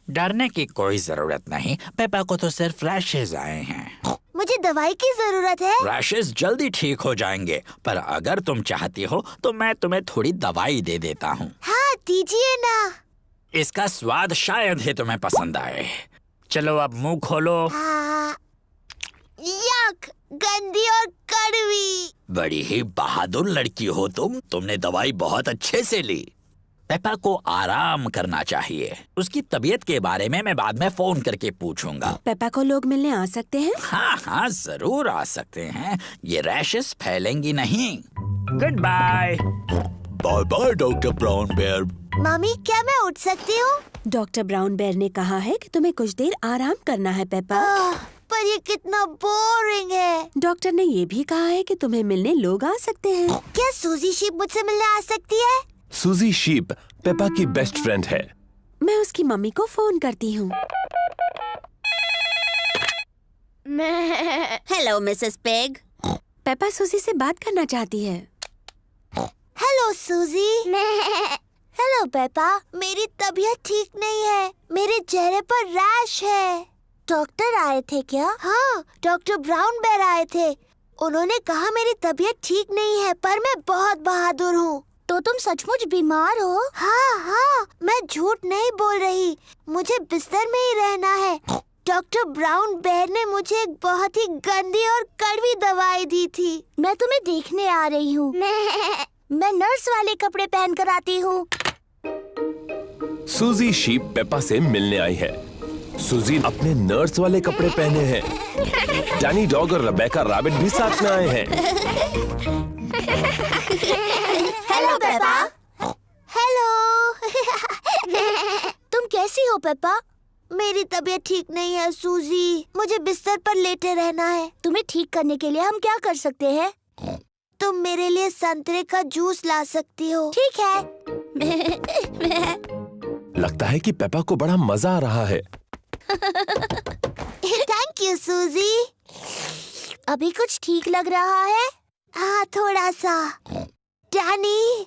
डरने की कोई जरूरत नहीं, पेपा को तो सिर्फ रैशेज आए हैं। मुझे दवाई की जरूरत है। रैशेज जल्दी ठीक हो जाएंगे, पर अगर तुम चाहती हो तो मैं तुम्हें थोड़ी दवाई दे देता हूँ। हाँ, दीजिए ना। इसका स्वाद शायद ही तुम्हें पसंद आए। चलो अब मुंह खोलो। यक, गंदी और कड़वी। बड़ी ही बहादुर लड़की हो तुमने दवाई बहुत अच्छे से ली। पेपा को आराम करना चाहिए। उसकी तबीयत के बारे में मैं बाद में फोन करके पूछूंगा। पेपा को लोग मिलने आ सकते हैं? हाँ हाँ, जरूर आ सकते हैं। ये रैशेस फैलेंगी नहीं। Good bye. Bye bye doctor Brown bear. Mummy, क्या मैं उठ सकती हूँ? डॉक्टर ब्राउन बेयर ने कहा है कि तुम्हें कुछ देर आराम करना है पेपा। पर ये कितना बोरिंग है। डॉक्टर ने ये भी कहा है कि तुम्हें मिलने लोग आ सकते हैं। क्या सूजी शीप मुझसे मिलने आ सकती है? सूजी शीप पेपा की बेस्ट फ्रेंड है। मैं उसकी मम्मी को फोन करती हूँ। Hello Mrs pig. पेपा सूजी से बात करना चाहती है। हेलो सूजी। हेलो पेपा, मेरी तबीयत ठीक नहीं है। मेरे चेहरे पर रैश है। डॉक्टर आए थे क्या? हाँ, डॉक्टर ब्राउन बेयर आए थे। उन्होंने कहा मेरी तबीयत ठीक नहीं है, पर मैं बहुत बहादुर हूँ। तो तुम सचमुच बीमार हो? हाँ हाँ, मैं झूठ नहीं बोल रही। मुझे बिस्तर में ही रहना है। डॉक्टर ब्राउन बेयर ने मुझे एक बहुत ही गंदी और कड़वी दवाई दी थी। मैं तुम्हें देखने आ रही हूँ। मैं नर्स वाले कपड़े पहन कर आती हूँ। सूजी शीप पेपा से मिलने आई है। सूजी अपने नर्स वाले कपड़े पहने हैं। डैनी डॉग और रेबेका रैबिट भी साथ में आए हैं। Hello Peppa. हेलो। तुम कैसी हो पेपा? मेरी तबीयत ठीक नहीं है सूजी। मुझे बिस्तर पर लेटे रहना है। तुम्हें ठीक करने के लिए हम क्या कर सकते हैं? तुम मेरे लिए संतरे का जूस ला सकती हो। ठीक है। लगता है कि पेपा को बड़ा मजा आ रहा है। थैंक यू सूजी। अभी कुछ ठीक लग रहा है? हाँ, थोड़ा सा। डैनी,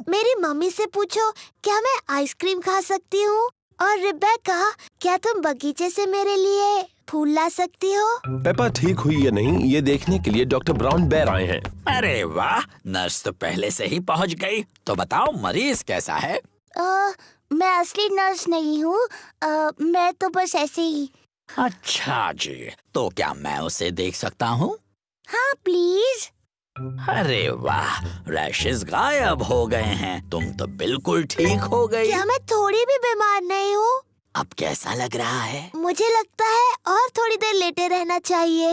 मेरी मम्मी से पूछो क्या मैं आइसक्रीम खा सकती हूँ? और रिबेका, क्या तुम बगीचे से मेरे लिए फूल ला सकती हो? पेपा ठीक हुई या नहीं, ये देखने के लिए डॉक्टर ब्राउन बेयर आए हैं। अरे वाह, नर्स तो पहले से ही पहुँच गई। तो बताओ मरीज कैसा है? मैं असली नर्स नहीं हूँ। मैं तो बस ऐसे ही। अच्छा जी, तो क्या मैं उसे देख सकता हूँ? हाँ प्लीज। अरे वाह, रैशेस गायब हो गए हैं। तुम तो बिल्कुल ठीक हो गई। क्या मैं थोड़ी भी बीमार नहीं हूँ? अब कैसा लग रहा है? मुझे लगता है और थोड़ी देर लेटे रहना चाहिए।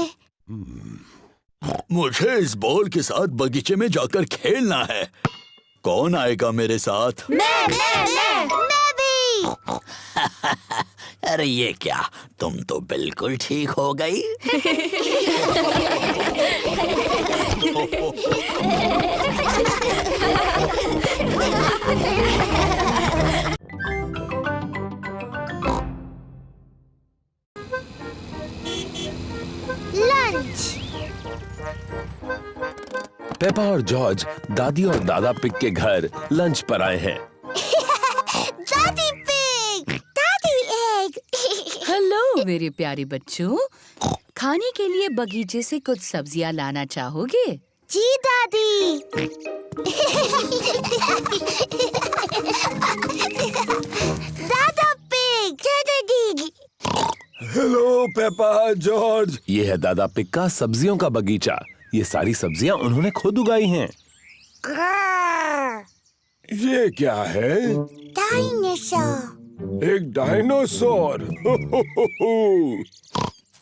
मुझे इस बॉल के साथ बगीचे में जाकर खेलना है। कौन आएगा मेरे साथ? मैं भी। अरे ये क्या, तुम तो बिल्कुल ठीक हो गई। लंच। पेपा और जॉर्ज दादी और दादा पिग के घर लंच पर आए हैं। दादी पिग, दादी एग। हेलो मेरे प्यारे बच्चों, खाने के लिए बगीचे से कुछ सब्जियां लाना चाहोगे? जी दादी। दादा पिग, दादी। Hello Peppa, George. ये है दादा पिग का सब्जियों का बगीचा। ये सारी सब्जियां उन्होंने खुद उगाई हैं। ये क्या है? डायनासोर। एक डायनासोर।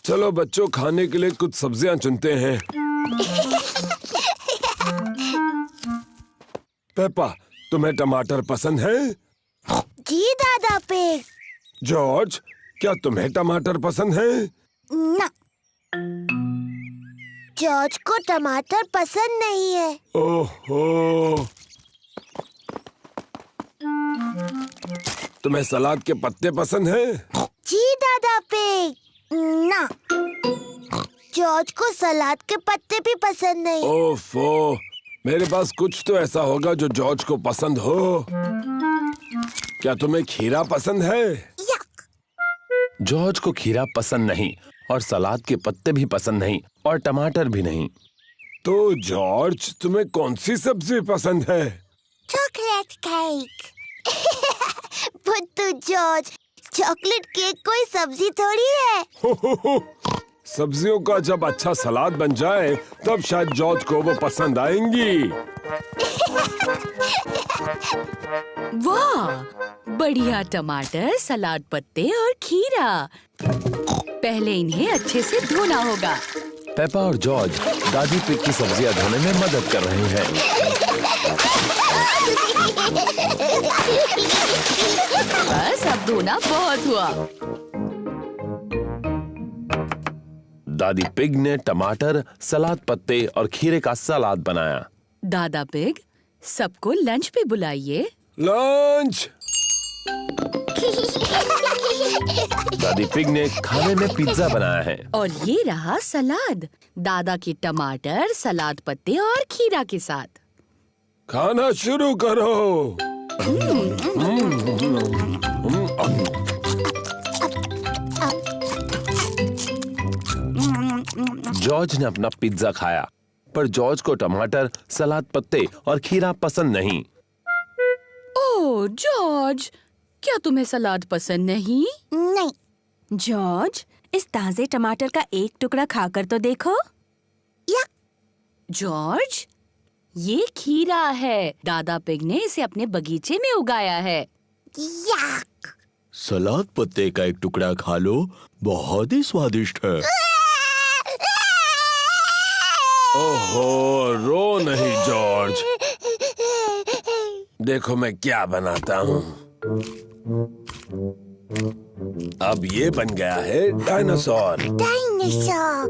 चलो बच्चों, खाने के लिए कुछ सब्जियां चुनते हैं। पेपा, तुम्हें टमाटर पसंद है? जी दादा पिग। जॉर्ज, क्या तुम्हें टमाटर पसंद है? ना, जॉर्ज को टमाटर पसंद नहीं है। ओहो। तुम्हें सलाद के पत्ते पसंद है? जी दादा पिग। ना, जॉर्ज को सलाद के पत्ते भी पसंद नहीं। ओफो, मेरे पास कुछ तो ऐसा होगा जो जॉर्ज को पसंद हो। क्या तुम्हें खीरा पसंद है? जॉर्ज को खीरा पसंद नहीं और सलाद के पत्ते भी पसंद नहीं और टमाटर भी नहीं। तो जॉर्ज, तुम्हें कौन सी सब्जी पसंद है? Chocolate cake. बुद्धू जॉर्ज, चॉकलेट केक कोई सब्जी थोड़ी है। सब्जियों का जब अच्छा सलाद बन जाए तब शायद जॉर्ज को वो पसंद आएंगी। वाह, बढ़िया टमाटर, सलाद पत्ते और खीरा। पहले इन्हें अच्छे से धोना होगा। पेपा और जॉर्ज दादी पिग की सब्जियां धोने में मदद कर रहे हैं। बस अब धोना बहुत हुआ। दादी पिग ने टमाटर, सलाद पत्ते और खीरे का सलाद बनाया। दादा पिग, सबको लंच पे बुलाइए। लंच। दादी पिग ने खाने में पिज्जा बनाया है। और ये रहा सलाद, दादा की टमाटर, सलाद पत्ते और खीरा के साथ। खाना शुरू करो। जॉर्ज ने अपना पिज्जा खाया, पर जॉर्ज को टमाटर, सलाद पत्ते और खीरा पसंद नहीं। ओह जॉर्ज, क्या तुम्हें सलाद पसंद नहीं? नहीं। जॉर्ज, इस ताजे टमाटर का एक टुकड़ा खाकर तो देखो। या। जॉर्ज, ये खीरा है। दादा पिग ने इसे अपने बगीचे में उगाया है। याक। सलाद पत्ते का एक टुकड़ा खा लो, बहुत ही स्वादिष्ट है। ओहो, रो नहीं जॉर्ज। देखो मैं क्या बनाता हूँ। अब ये बन गया है डायनासोर। डायनासोर।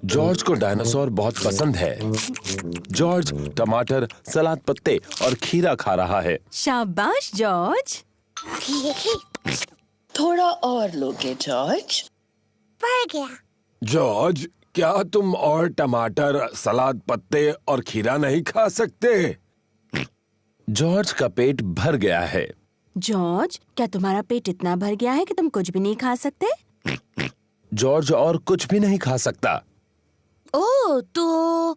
जॉर्ज को डायनासोर बहुत पसंद है। जॉर्ज टमाटर, सलाद पत्ते और खीरा खा रहा है। शाबाश जॉर्ज। थोड़ा और लोगे जॉर्ज? पड़ गया। जॉर्ज, क्या तुम और टमाटर, सलाद पत्ते और खीरा नहीं खा सकते? जॉर्ज का पेट भर गया है। जॉर्ज, क्या तुम्हारा पेट इतना भर गया है कि तुम कुछ भी नहीं खा सकते? जॉर्ज और कुछ भी नहीं खा सकता। ओह, तो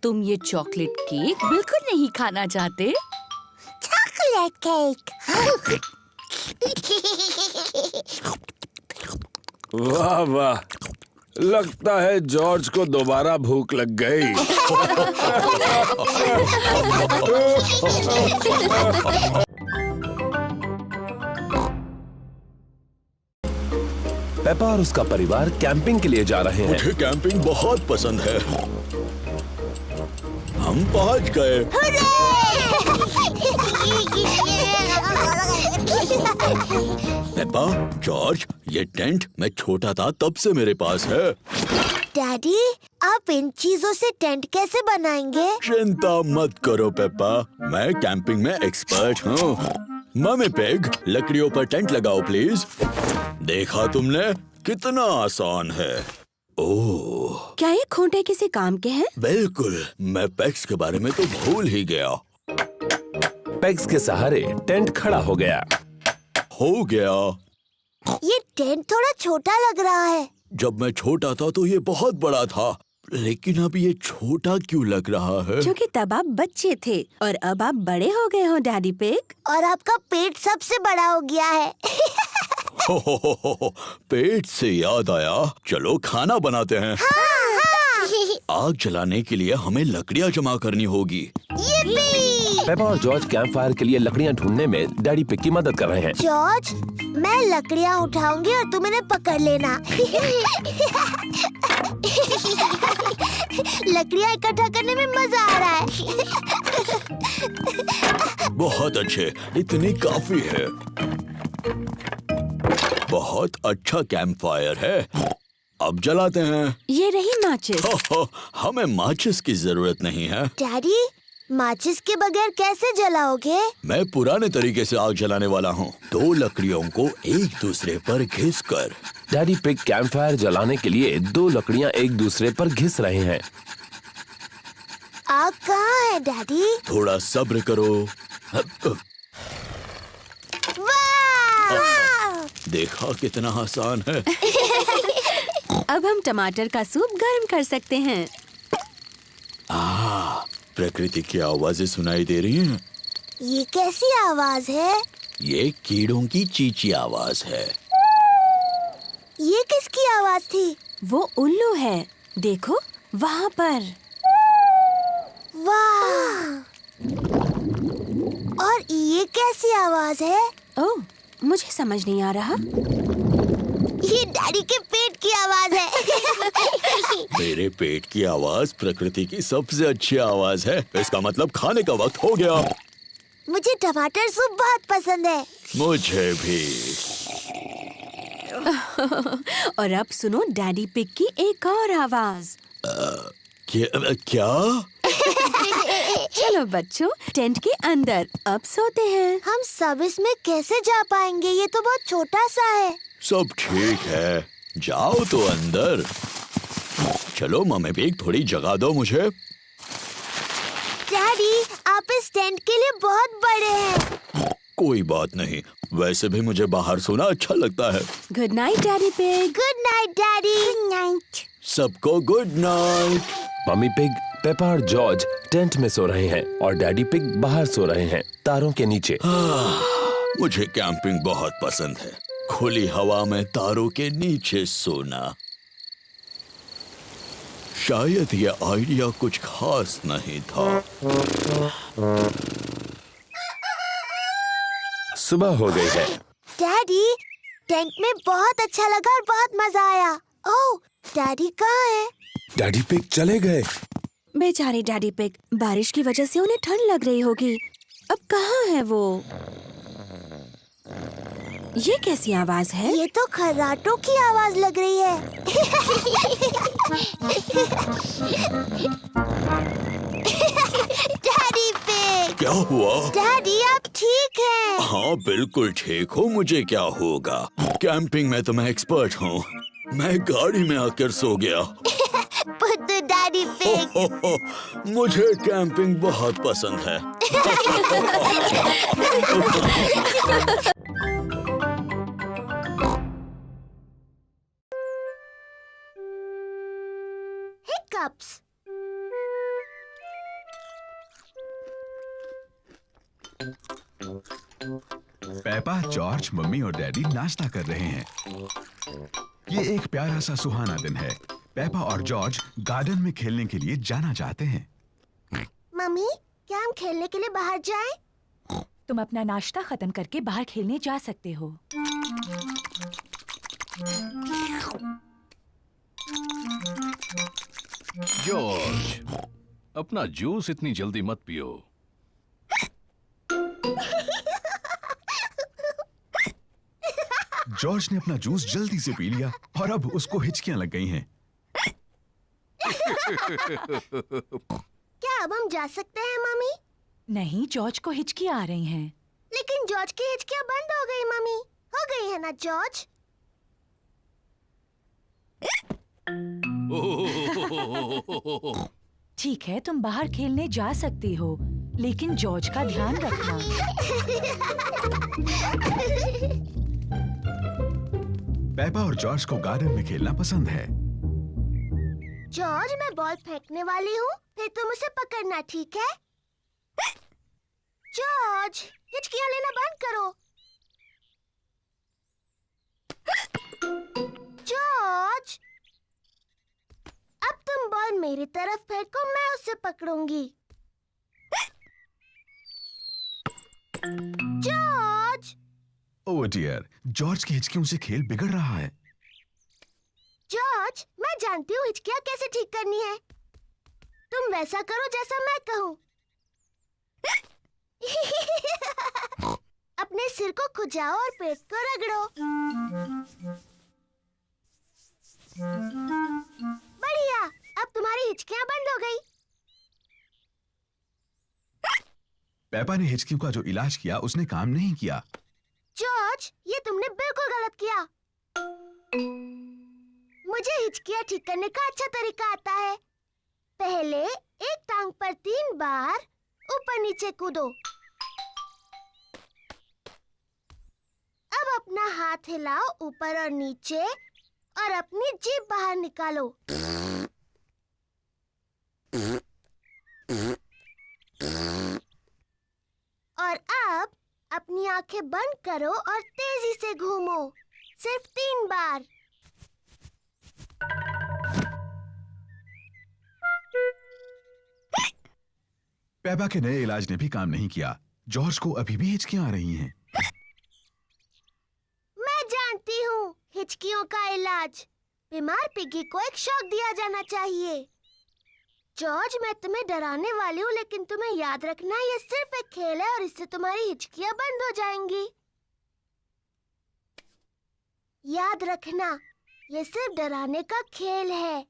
तुम ये चॉकलेट केक बिल्कुल नहीं खाना चाहते? Chocolate cake. वाह वाह, लगता है जॉर्ज को दोबारा भूख लग गई। पेपा और उसका परिवार कैंपिंग के लिए जा रहे हैं। मुझे कैंपिंग बहुत पसंद है। हम पहुंच गए। पेपा, जॉर्ज, ये टेंट मैं छोटा था तब से मेरे पास है। डैडी, आप इन चीजों से टेंट कैसे बनाएंगे? चिंता मत करो पेपा, मैं कैंपिंग में एक्सपर्ट हूँ। मम्मी पिग, लकड़ियों पर टेंट लगाओ प्लीज। देखा तुमने, कितना आसान है। ओह, क्या ये खूंटे किसी काम के हैं? बिल्कुल, मैं पेग्स के बारे में तो भूल ही गया। पेग्स के सहारे टेंट खड़ा हो गया। ये टेंट थोड़ा छोटा लग रहा है। जब मैं छोटा था तो ये बहुत बड़ा था, लेकिन अब ये छोटा क्यों लग रहा है? क्योंकि तब आप बच्चे थे और अब आप बड़े हो गए हो डैडी पिग। और आपका पेट सबसे बड़ा हो गया है। हो, पेट से याद आया, चलो खाना बनाते हैं। आग जलाने के लिए हमें लकड़ियाँ जमा करनी होगी। पेपा और जॉर्ज कैंप फायर के लिए लकड़ियाँ ढूंढने में डैडी पिग की मदद कर रहे हैं। जॉर्ज, मैं लकड़ियाँ उठाऊंगी और तुम इन्हें पकड़ लेना। लकड़ियाँ इकट्ठा करने में मजा आ रहा है। बहुत अच्छे, इतनी काफी है। बहुत अच्छा कैंप फायर है। अब जलाते हैं। ये रही माचिस। हमें माचिस की जरूरत नहीं है। डैडी, माचिस के बगैर कैसे जलाओगे? मैं पुराने तरीके से आग जलाने वाला हूँ। 2 लकड़ियों को एक दूसरे पर घिसकर। डैडी पिग कैंप फायर जलाने के लिए 2 लकड़ियाँ एक दूसरे पर घिस रहे हैं। आग कहाँ है डैडी? थोड़ा सब्र करो। देखा कितना आसान है। अब हम टमाटर का सूप गर्म कर सकते हैं। प्रकृति की आवाजें सुनाई दे रही हैं। ये कैसी आवाज है? ये कीड़ों की चींची आवाज है। ये किसकी आवाज थी? वो उल्लू है, देखो वहाँ पर। वाह! और ये कैसी आवाज है? ओह, मुझे समझ नहीं आ रहा। ये डैडी के पेट की आवाज है। मेरे पेट की आवाज प्रकृति की सबसे अच्छी आवाज है। इसका मतलब खाने का वक्त हो गया। मुझे टमाटर सूप बहुत पसंद है। मुझे भी। और अब सुनो डैडी पिग की एक और आवाज। क्या? चलो बच्चों, टेंट के अंदर अब सोते हैं। हम सब इसमें कैसे जा पाएंगे? ये तो बहुत छोटा सा है। सब ठीक है, जाओ तो अंदर। चलो मम्मी पिग, थोड़ी जगह दो मुझे। डैडी, आप इस टेंट के लिए बहुत बड़े हैं। कोई बात नहीं, वैसे भी मुझे बाहर सोना अच्छा लगता है। Good night daddy pig. Good night daddy. Good night. सबको good night. Mummy pig, Peppa और जॉर्ज टेंट में सो रहे हैं और डैडी पिग बाहर सो रहे हैं, तारों के नीचे। मुझे कैंपिंग बहुत पसंद है, खुली हवा में तारों के नीचे सोना। शायद ये आइडिया कुछ खास नहीं था। सुबह हो गई है। डैडी, टेंट में बहुत अच्छा लगा और बहुत मजा आया। ओह, डैडी कहाँ है? डैडी पिग चले गए। बेचारे डैडी पिग, बारिश की वजह से उन्हें ठंड लग रही होगी। अब कहाँ है वो? ये कैसी आवाज है? ये तो खर्राटों की आवाज लग रही है। Daddy pig. क्या हुआ? डैडी, आप ठीक हैं? हाँ बिल्कुल ठीक हूँ, मुझे क्या होगा? कैंपिंग में तो मैं एक्सपर्ट हूँ। मैं गाड़ी में आकर सो गया। बुद्धू डैडी पिग। मुझे कैंपिंग बहुत पसंद है। Hiccups. पेपा, जॉर्ज, मम्मी और डैडी नाश्ता कर रहे हैं। ये एक प्यारा सा सुहाना दिन है। पेपा और जॉर्ज गार्डन में खेलने के लिए जाना चाहते हैं। मम्मी, क्या हम खेलने के लिए बाहर जाएं? तुम अपना नाश्ता खत्म करके बाहर खेलने जा सकते हो। जॉर्ज, अपना जूस इतनी जल्दी मत पियो। जॉर्ज ने अपना जूस जल्दी से पी लिया और अब उसको हिचकियां लग गई हैं। क्या अब हम जा सकते हैं मम्मी? नहीं, जॉर्ज को हिचकियां आ रही हैं। लेकिन जॉर्ज की हिचकियां बंद हो गई मम्मी। हो गई है ना जॉर्ज? ठीक है, तुम बाहर खेलने जा सकती हो, लेकिन जॉर्ज का ध्यान रखना। पेपा और जॉर्ज को गार्डन में खेलना पसंद है। जॉर्ज, मैं बॉल फेंकने वाली हूँ, फिर तुम उसे पकड़ना, ठीक है? जॉर्ज, हिचकियां लेना बंद करो। जॉर्ज, अब तुम बॉल मेरी तरफ फेंको, मैं उसे पकड़ूंगी। जॉर्ज! ओह डियर, जॉर्ज की हिचकियों से खेल बिगड़ रहा है। जॉर्ज, मैं जानती हूँ हिचकियां कैसे ठीक करनी है। तुम वैसा करो जैसा मैं कहूँ। अपने सिर को खुजाओ और पेट को रगड़ो। बढ़िया, अब तुम्हारी हिचकियां बंद हो गई। पेपा ने हिचकियों का जो इलाज किया उसने काम नहीं किया। जॉर्ज, ये तुमने बिल्कुल गलत किया। मुझे हिचकियां ठीक करने का अच्छा तरीका आता है। पहले एक टांग पर 3 बार ऊपर नीचे कूदो। अब अपना हाथ हिलाओ ऊपर और नीचे और अपनी जीभ बाहर निकालो। और अब अपनी आंखें बंद करो और तेजी से घूमो, सिर्फ 3 बार। पेपा के नए इलाज ने भी काम नहीं किया। जॉर्ज को अभी भी हिचकियां आ रही हैं। मैं जानती हूँ हिचकियों का इलाज। बीमार पिगी को एक शॉक दिया जाना चाहिए। जॉर्ज, मैं तुम्हें डराने वाली हूँ, लेकिन तुम्हें याद रखना ये सिर्फ एक खेल है और इससे तुम्हारी हिचकियां बंद हो जाएंगी। याद रखना, ये सिर्फ डराने का खेल है।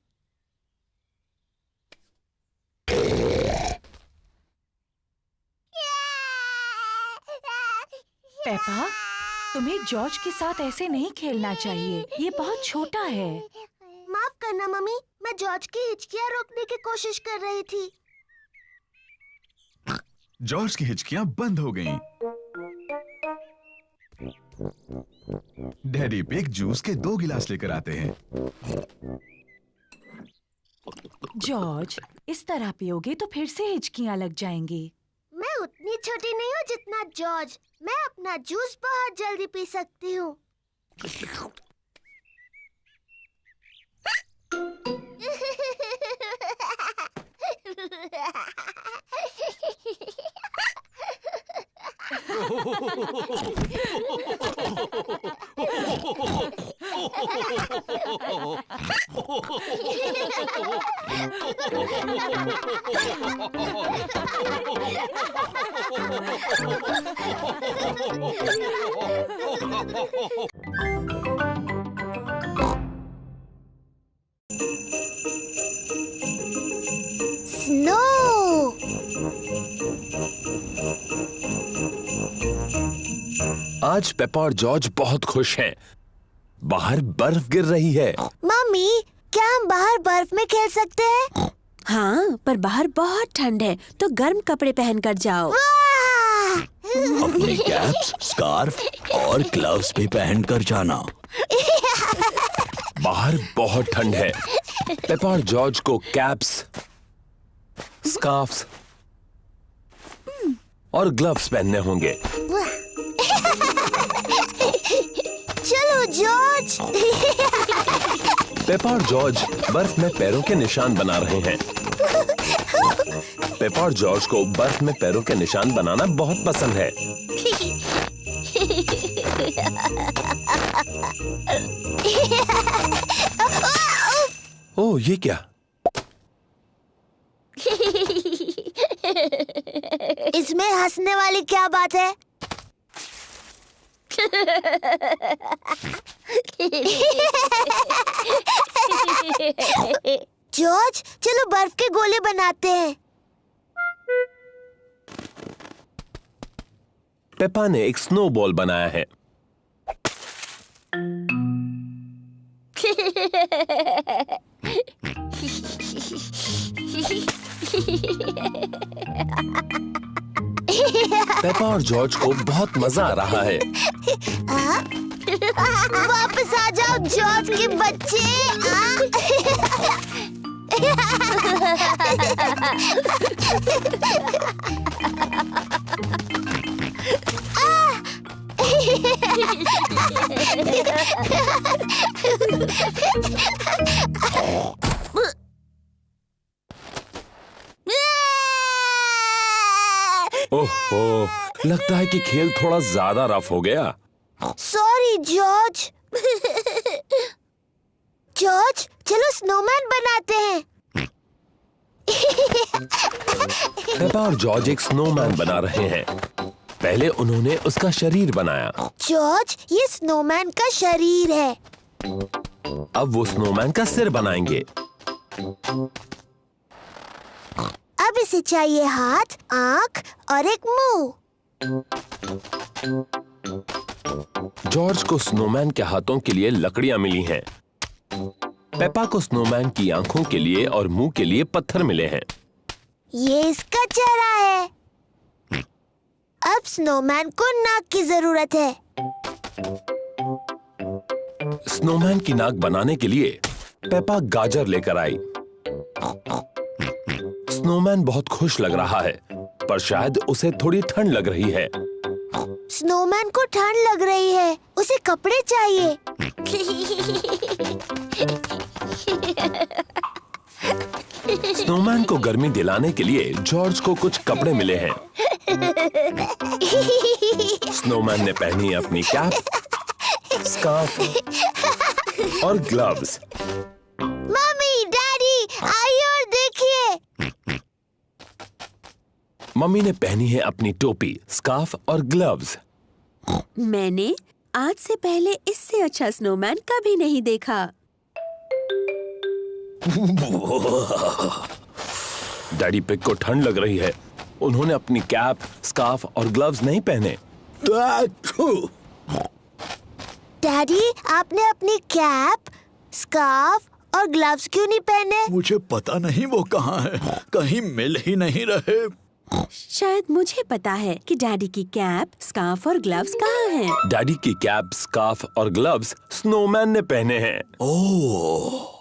पेपा, तुम्हें जॉर्ज के साथ ऐसे नहीं खेलना चाहिए। ये बहुत छोटा है। माफ करना मम्मी, मैं जॉर्ज की हिचकियां रोकने की कोशिश कर रही थी। जॉर्ज की हिचकियां बंद हो गईं। डैडी पिग जूस के 2 गिलास लेकर आते हैं। जॉर्ज, इस तरह पियोगे तो फिर से हिचकियां लग जाएंगी। मैं उतनी छोटी नहीं हूँ जितना जॉर्ज। मैं अपना जूस बहुत जल्दी पी सकती हूँ। स्नो। आज पेपा और जॉर्ज बहुत खुश हैं। बाहर बर्फ गिर रही है। मम्मी, क्या हम बाहर बर्फ में खेल सकते हैं? हाँ, पर बाहर बहुत ठंड है, तो गर्म कपड़े पहनकर जाओ। अपने कैप्स, स्कार्फ और ग्लव्स भी पहनकर जाना। बाहर बहुत ठंड है। पेपा और जॉर्ज को कैप्स, स्कार्फ्स और ग्लव्स पहनने होंगे। चलो जॉर्ज। पेपा और जॉर्ज बर्फ में पैरों के निशान बना रहे हैं। पेपा और जॉर्ज को बर्फ में पैरों के निशान बनाना बहुत पसंद है। ओह, ये क्या? इसमें हंसने वाली क्या बात है? जॉर्ज, चलो बर्फ के गोले बनाते हैं। पेपा ने एक स्नोबॉल बनाया है। पेपा और जॉर्ज को बहुत मजा आ रहा है। वापस आ जाओ जॉर्ज के बच्चे। ओह, लगता है कि खेल थोड़ा ज्यादा रफ हो गया। Sorry George. जॉर्ज, चलो स्नोमैन बनाते हैं। पेपा और जॉर्ज एक स्नोमैन बना रहे हैं। पहले उन्होंने उसका शरीर बनाया। जॉर्ज, ये स्नोमैन का शरीर है। अब वो स्नोमैन का सिर बनाएंगे। अब इसे चाहिए हाथ, आंख और एक मुंह। जॉर्ज को स्नोमैन के हाथों के लिए लकड़ियां मिली हैं। पेपा को स्नोमैन की आंखों के लिए और मुंह के लिए पत्थर मिले हैं। ये इसका चेहरा है। अब स्नोमैन को नाक की जरूरत है। स्नोमैन की नाक बनाने के लिए पेपा गाजर लेकर आई। स्नोमैन बहुत खुश लग रहा है, पर शायद उसे थोड़ी ठंड लग रही है। स्नोमैन को ठंड लग रही है, उसे कपड़े चाहिए। स्नोमैन को गर्मी दिलाने के लिए जॉर्ज को कुछ कपड़े मिले हैं। स्नोमैन ने पहनी अपनी कैप, स्कार्फ और ग्लव्स। मम्मी, डैडी, आइए और देखिए। मम्मी ने पहनी है अपनी टोपी, स्कार्फ और ग्लव्स। मैंने आज से पहले इससे अच्छा स्नोमैन कभी नहीं देखा। डैडी पिग को ठंड लग रही है। उन्होंने अपनी कैप, स्कार्फ और ग्लव्स नहीं पहने। डैडी, आपने अपनी कैप, स्कार्फ और ग्लव्स क्यों नहीं पहने? मुझे पता नहीं वो कहाँ है, कहीं मिल ही नहीं रहे। शायद मुझे पता है कि डैडी की कैप, स्कार्फ और ग्लव्स कहाँ हैं। डैडी की कैप, स्कार्फ और ग्लव्स स्नोमैन ने पहने हैं। ओह।